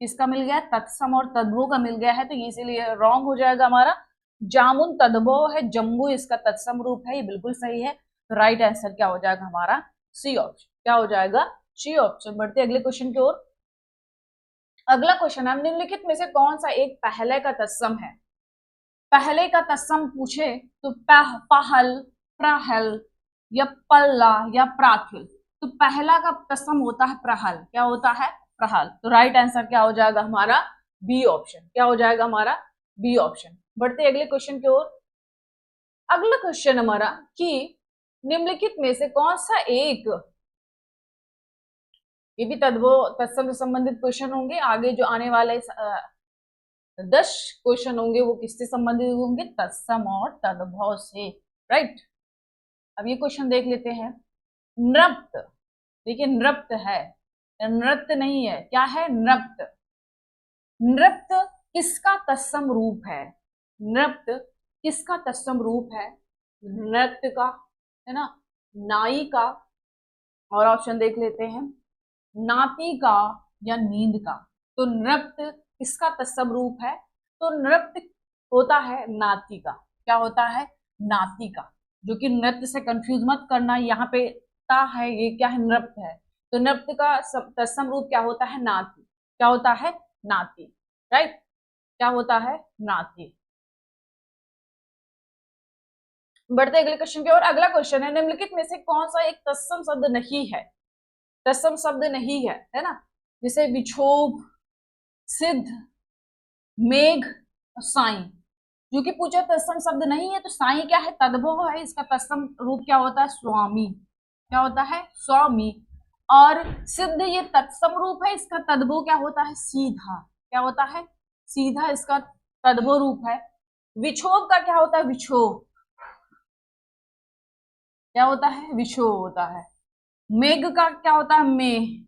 किसका मिल गया, तत्सम और तद्भव का मिल गया है, तो इसीलिए रॉन्ग हो जाएगा हमारा। जामुन तद्भव है, जम्बू इसका तत्सम रूप है, ये बिल्कुल सही है। तो राइट आंसर क्या हो जाएगा हमारा, सी ऑप्शन। क्या हो जाएगा, सी ऑप्शन। बढ़ते अगले क्वेश्चन की ओर। अगला क्वेश्चन है निम्नलिखित में से कौन सा एक पहले का तत्सम है। पहले का तत्सम पूछे तो पहल, प्रहल या पल्ला या प्राथिल। तो पहला का तत्सम होता है प्रहल। क्या होता है, प्रहल। तो राइट आंसर क्या हो जाएगा हमारा, बी ऑप्शन। क्या हो जाएगा हमारा, बी ऑप्शन। बढ़ते अगले क्वेश्चन की ओर। अगला क्वेश्चन हमारा कि निम्नलिखित में से कौन सा एक, ये भी तद्भव तत्सम से संबंधित क्वेश्चन होंगे। आगे जो आने वाले 10 क्वेश्चन होंगे वो किससे संबंधित होंगे, तत्सम और तद्भव से, राइट। अब ये क्वेश्चन देख लेते हैं नृप्त, देखिए नृप्त है, नृत्य नहीं है, क्या है? नृप्त। नृप्त किसका तत्सम रूप है? नृप्त किसका तत्सम रूप है? नृत्य का, है ना, नाई का, और ऑप्शन देख लेते हैं, नाती का या नींद का। तो नृत्य किसका तत्सम रूप है? तो नृत्य होता है नाती का। क्या होता है? नाती का। जो कि नृत्य से कंफ्यूज मत करना, यहाँ पे ता है, ये क्या है? नृत्य है। तो नृत्य का तत्सम रूप क्या होता है? नाती। क्या होता है? नाती। राइट, क्या होता है? नाती। बढ़ते अगले क्वेश्चन की ओर। अगला क्वेश्चन है, निम्नलिखित में से कौन सा एक तत्सम शब्द नहीं है? तत्सम शब्द नहीं है ना? जैसे विक्षोभ, सिद्ध, मेघ, साई। जो कि पूछा तत्सम शब्द नहीं है, तो साई क्या है? तद्भव है। इसका तत्सम रूप क्या होता है? स्वामी। क्या होता है? स्वामी। और सिद्ध ये तत्सम रूप है, इसका तद्भव क्या होता है? सीधा। क्या होता है? सीधा इसका तद्भव रूप है। विक्षोभ का क्या होता है? विक्षोभ। क्या होता है? विक्षोभ होता है। मेघ का क्या होता है? मेघ।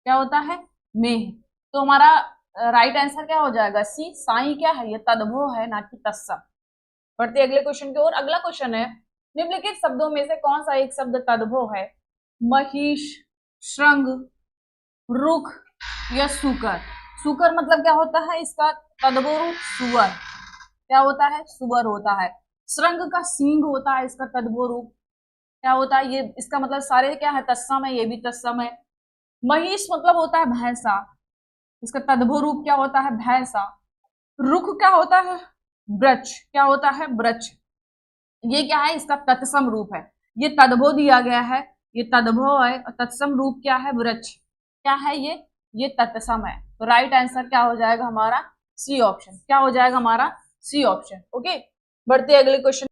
क्या होता है? मेघ। तो हमारा राइट आंसर क्या हो जाएगा? सी। साई क्या है? ये तद्भव है, ना कि तत्सम। बढ़ते अगले क्वेश्चन की ओर। अगला क्वेश्चन है, निम्नलिखित शब्दों में से कौन सा एक शब्द तद्भव है? महिष, श्रृंग, रुख या सुकर। सुकर मतलब क्या होता है? इसका तद्भव रूप सुअर। क्या होता है? सुअर होता है। श्रृंग का सींग होता है, इसका तद्भव रूप क्या होता है? ये इसका मतलब सारे क्या है? तत्सम है, ये भी तत्सम है। महिष मतलब होता है भैंसा, इसका तद्भव रूप क्या होता है? भैंसा। रुख क्या होता है? वृक्ष। क्या होता है? वृक्ष। ये क्या है? इसका तत्सम रूप है। ये तद्भव दिया गया है, ये तद्भव है, और तत्सम रूप क्या है? वृक्ष। क्या है ये तत्सम है। तो राइट आंसर क्या हो जाएगा हमारा? C option. क्या हो जाएगा हमारा? C option. ओके, बढ़ते अगले क्वेश्चन।